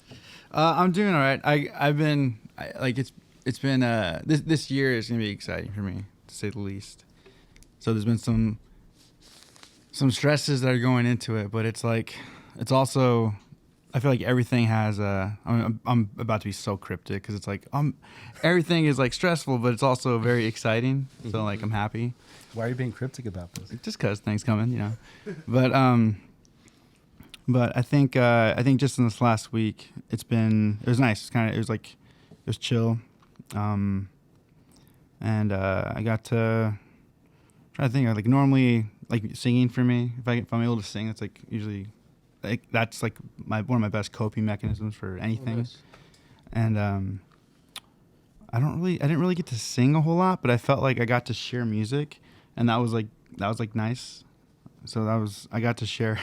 I'm doing all right. I've been it's been this year is gonna be exciting for me to say the least. So there's been some stresses that are going into it, but it's like it's also I feel like everything has a. I'm about to be so cryptic because it's like everything is like stressful, but it's also very exciting. So like I'm happy. Why are you being cryptic about this? Just because things coming, you know. But I think just in this last week, it was nice. It was chill, and I got to try to think. Like normally, like singing for me, if I'm able to sing, it's like usually, like that's like one of my best coping mechanisms for anything. Nice. And I didn't really get to sing a whole lot, but I felt like I got to share music, and that was nice. So I got to share.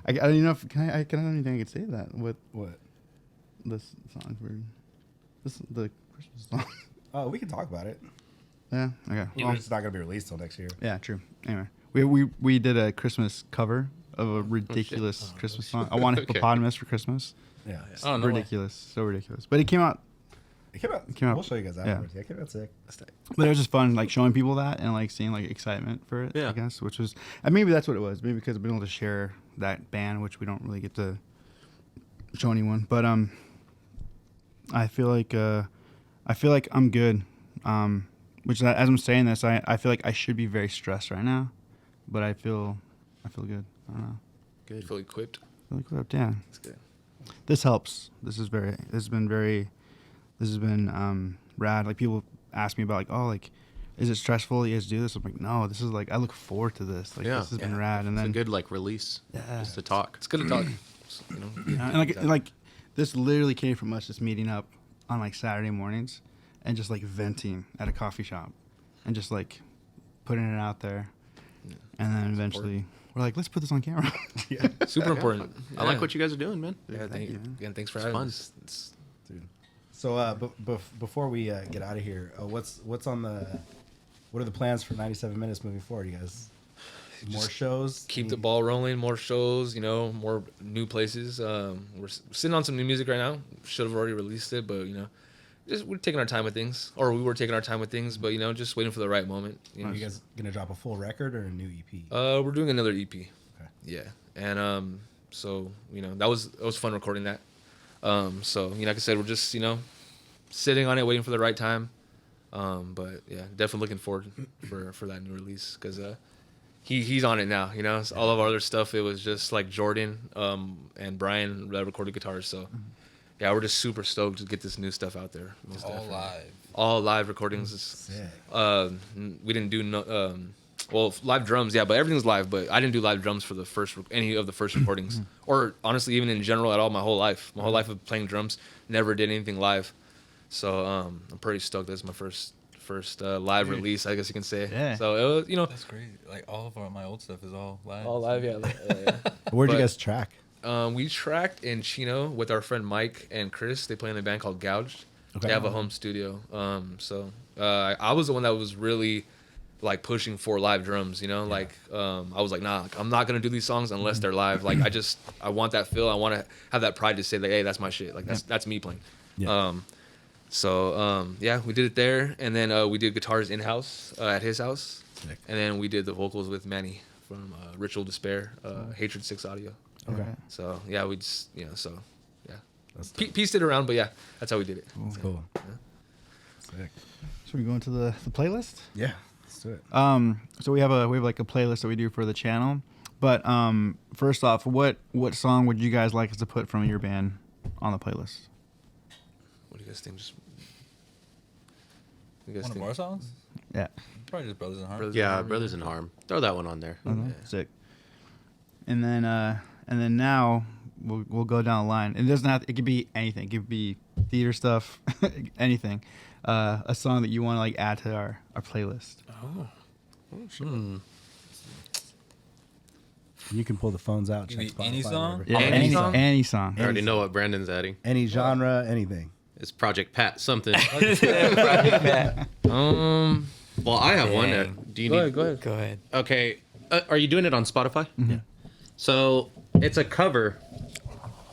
I don't even know if I don't even think I could say that. What this song the Christmas song. Oh, we can talk about it. Yeah. Okay. Well, It's not gonna be released till next year. yeah. True. Anyway, we did a Christmas cover of a ridiculous Christmas song. I want a hippopotamus for Christmas. Yeah. Oh, no way. Ridiculous. So ridiculous. But it came out. It came out. came out- We'll show you guys afterwards. Yeah, it came out sick. But it was just fun, like showing people that and like seeing like excitement for it. Yeah. I guess, which was, and maybe that's what it was. Maybe because I've been able to share that band, which we don't really get to show anyone. But I feel like I'm good. Which as I'm saying this, I feel like I should be very stressed right now, but I feel good. I don't know. Good. Feel equipped. Really equipped, yeah. That's good. This helps. This has been rad. Like people ask me about like, oh, like, is it stressful? You guys do this? I'm like, no. This is like, I look forward to this. Like, Yeah. this has been rad. And then It's a good like release. Yeah. Just to talk. It's good to talk. You know. and like this literally came from us just meeting up on like Saturday mornings and just like venting at a coffee shop and just like putting it out there. And then eventually we're like, let's put this on camera. Super important. I like what you guys are doing, man. Yeah, thank you. Again, thanks for having fun. us. It's So, before we get out of here, what's on what are the plans for 97 Minutes moving forward? You guys, more shows? keep the ball rolling, more shows, you know, more new places. We're sitting on some new music right now. Should have already released it, but you know, we're taking our time with things, or we were taking our time with things, but you know, just waiting for the right moment. You know, Are you guys gonna drop a full record or a new EP? we're doing another EP. Okay. Yeah, and so you know, it was fun recording that. So you know, like I said, we're just sitting on it, waiting for the right time. But yeah, definitely looking forward for that new release because he's on it now. You know, so all of our other stuff, it was just like Jordan and Brian that recorded guitars. So yeah, we're just super stoked to get this new stuff out there. Most All definitely. live. All live recordings. Sick. We didn't do well, live drums, yeah, but everything's live. But I didn't do live drums for any of the first recordings, or honestly, even in general at all. My whole life of playing drums, never did anything live. So I'm pretty stoked. That's my first live release, I guess you can say. Yeah. So it was, you know, That's great. Like all of my old stuff is all live. all live, yeah. Where'd you But- guys track? We tracked in Chino with our friend Mike and Chris. They play in a band called Gouged. Okay. They have a home studio. So I was the one that was really like pushing for live drums, you know, like I was like, nah, I'm not gonna do these songs unless they're live. Like I want that feel. I want to have that pride to say like, hey, that's my shit. Like that's me playing. Yeah. Yeah, we did it there, and then we did guitars in house at his house, Sick. and then we did the vocals with Manny from Ritual Despair, Hatred 6 Audio. Okay. So yeah, we just so yeah, That's pieced it around, but yeah, that's how we did it. That's cool. Sick. Should we go into the playlist? Yeah. Let's do it. So we have like a playlist that we do for the channel. But first off, what song would you guys like us to put from your band on the playlist? What do you guys think? One of our songs? Yeah. Probably just Brothers in Heart. Yeah, Brothers in Harm. Throw that one on there. Sick. And then now we'll go down the line. It doesn't have. It could be anything. It could be theater stuff, anything. A song that you want to like add to our playlist. You can pull the phones out. Give me check any Spotify, song? whatever. Yeah, Any song? Any song. I already know what Brandon's adding. Any genre, anything. It's Project Pat something. Go Well, I have one. Dang. Do you Go need? ahead. ahead. Okay. Are you doing it on Spotify? Yeah. So it's a cover,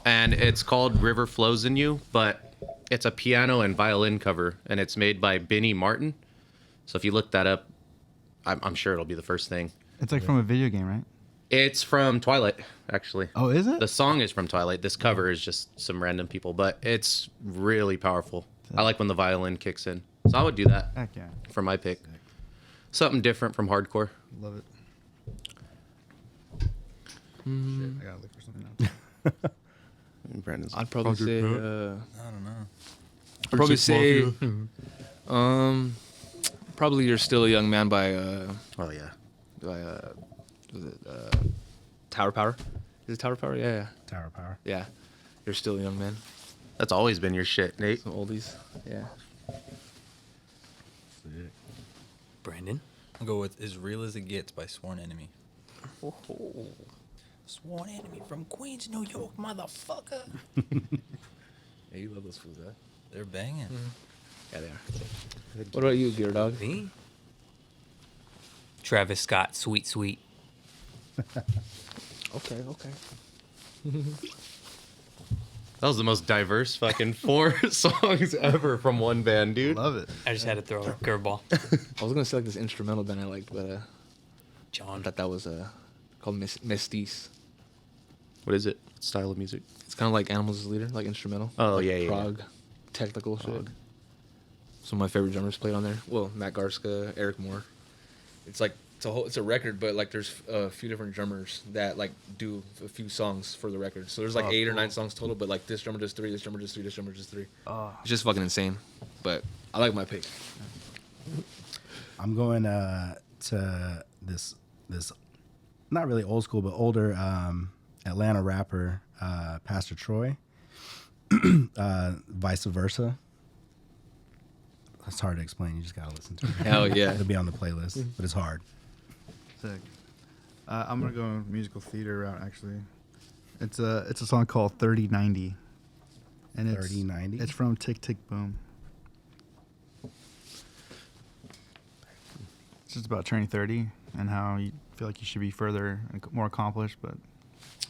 and it's called "River Flows in You," but it's a piano and violin cover, and it's made by Benny Martin. So if you look that up, I'm sure it'll be the first thing. It's like from a video game, right? It's from Twilight, actually. Oh, is it? The song is from Twilight. This cover is just some random people, but it's really powerful. I like when the violin kicks in. So I would do that Heck yeah. for my pick. Something different from hardcore. Love it. Shit, I gotta look for something else. Brandon's I'd probably say. I don't know. I'd probably say. Probably "You're Still a Young Man" by oh yeah. was it Tower Power? Is it Tower Power? Yeah. Tower Power. Yeah. "You're Still a Young Man." That's always been your shit, Nate. Some oldies. Yeah. Brandon. I'll go with "As Real as It Gets" by Sworn Enemy. Sworn Enemy from Queens, New York, motherfucker. Yeah, you love those fools, huh? They're banging. Yeah, they are. What about you, Gear Dog? Me? Travis Scott, Sweet Sweet. Okay. That was the most diverse fucking 4 songs ever from one band, dude. Love it. I just had to throw a curveball. I was gonna say like this instrumental band I liked, but I John. thought that was called Mestis. What is it? What style of music? It's kind of like Animals as Leader, like instrumental. Oh, like yeah. prog, technical shit. Some of my favorite drummers played on there. Well, Matt Garska, Eric Moore. It's like it's a record, but like there's a few different drummers that like do a few songs for the record. So there's like 8 or 9 songs total, but like this drummer does 3, this drummer does 3, this drummer does 3. It's just fucking insane. But I like my pick. I'm going to this not really old school, but older Atlanta rapper, Pastor Troy. Vice Versa. It's hard to explain. You just gotta listen to it. Hell yeah. It'll be on the playlist, but it's hard. Sick. I'm gonna go musical theater route. Actually, it's a song called 3090, and it's 3090? It's from Tick Tick Boom. It's just about turning 30 and how you feel like you should be further and more accomplished, but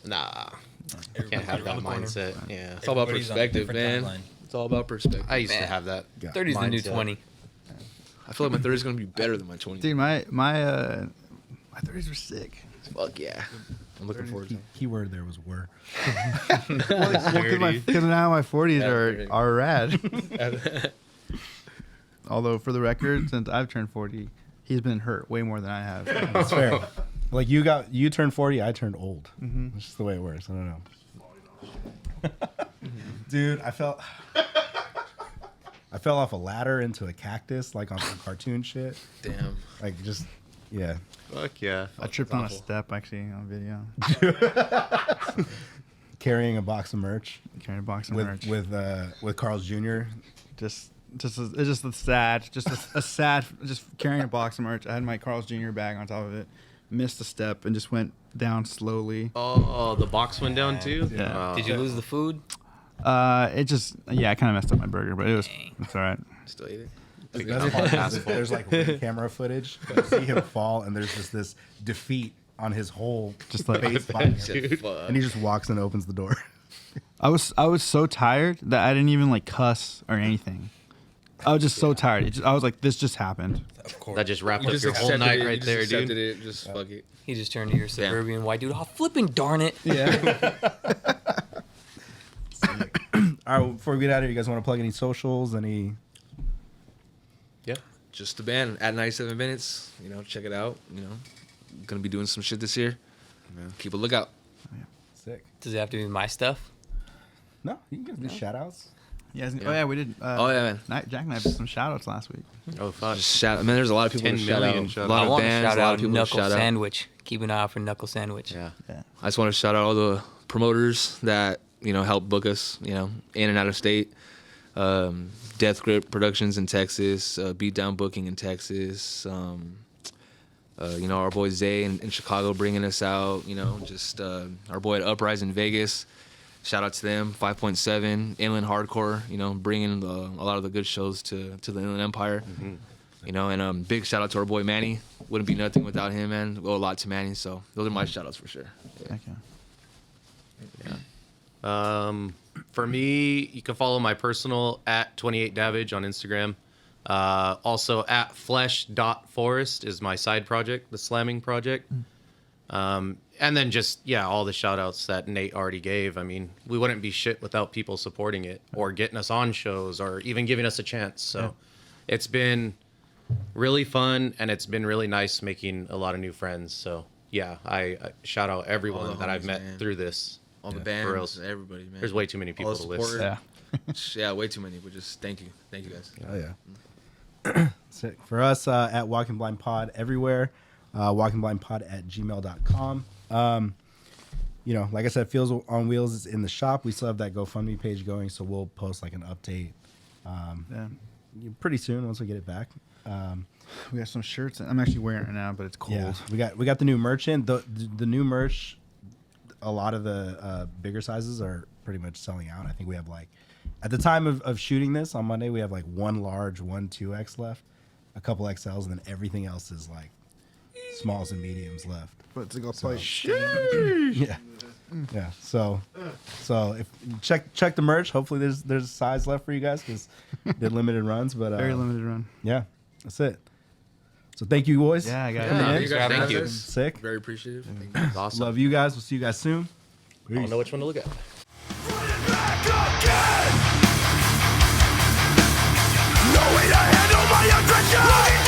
Nah. Can't have that mindset. Yeah. It's all about Everybody's on a perspective, different man. timeline. It's all about perspective. I used to have that. 30's the new mindset. 20. I feel like my 30 is gonna be better than my 20. dude, my 30s were sick. Fuck yeah. I'm looking forward to it. Keyword there was were. Because now my 40s are rad. Although for the record, since I've turned 40, he's been hurt way more than I have. That's fair. Like you turned 40, I turned old. It's just the way it works. I don't know. Dude, I fell off a ladder into a cactus, like on some cartoon shit. Damn. Like just, yeah. Fuck yeah. I tripped on a step actually on video. Carrying a box of merch Carrying a box of merch. with Carl's Jr. It's just a sad, just carrying a box of merch. I had my Carl's Jr. bag on top of it, missed a step, and just went down slowly. Oh, the box went down too? Yeah. Did you lose the food? I kind of messed up my burger, but it's all right. Still eat it. The best part is that there's like camera footage. You see him fall, and there's just this defeat on his whole Just like- face behind him. Dude. And he just walks and opens the door. I was so tired that I didn't even like cuss or anything. I was just so tired. I was like, this just happened. Of course. That just wrapped You up just your whole accepted night it. right You just there, accepted dude. it. Just fuck it. He just turned to your suburban white dude. Oh, flipping darn it. Yeah. All right, before we get out of here, you guys want to plug any socials? Any? Yeah. Just the band at 97 minutes. You know, check it out. You know, gonna be doing some shit this year. Keep a lookout. Sick. Does it have to be my stuff? No, you can do shout outs. Oh yeah, we did. Oh yeah, man. Jack and I did some shout outs last week. Oh, fuck. Just shout. I mean, there's a lot of people 10 to shout million out. shout A lot I of want to bands. shout A lot out of people to Knuckle shout out. Sandwich. Keep an eye out for Knuckle Sandwich. Yeah. I just want to shout out all the promoters that help book us. In and out of state. Death Grip Productions in Texas. Beatdown Booking in Texas. Our boy Zay in Chicago bringing us out. Just our boy at Uprise in Vegas. Shout out to them. 5.7 Inland Hardcore. Bringing a lot of the good shows to the Inland Empire. And big shout out to our boy Manny. Wouldn't be nothing without him, man. Owe a lot to Manny. So those are my shout outs for sure. Heck yeah. For me, you can follow my personal at 28davage on Instagram. Also at flesh.forest is my side project, the slamming project. And then just, yeah, all the shout outs that Nate already gave. I mean, we wouldn't be shit without people supporting it or getting us on shows or even giving us a chance. So it's been really fun, and it's been really nice making a lot of new friends. So yeah, I shout out everyone that I've met through this. All the bands, everybody, man. There's way too many people to list. Yeah, way too many. But just thank you guys. Oh yeah. Sick. For us at Walking Blind Pod everywhere, walkingblindpod@gmail.com. You know, like I said, Feels on Wheels is in the shop. We still have that GoFundMe page going, so we'll post like an update pretty soon once we get it back. We got some shirts. I'm actually wearing it now, but it's cold. Yeah, we got the new merch in. The new merch, a lot of the bigger sizes are pretty much selling out. I think we have like, at the time of shooting this on Monday, we have like one large, 2X left, a couple XLs, and then everything else is like smalls and mediums left. But it's like yeah. So if check the merch. Hopefully there's a size left for you guys because they're limited runs. But very limited run. Yeah, that's it. So thank you, boys. Yeah, I got Thank you guys. Thank you. Sick. Very appreciative. Awesome. Love you guys. We'll see you guys soon. I don't know which one to look at. No way to handle my aggression.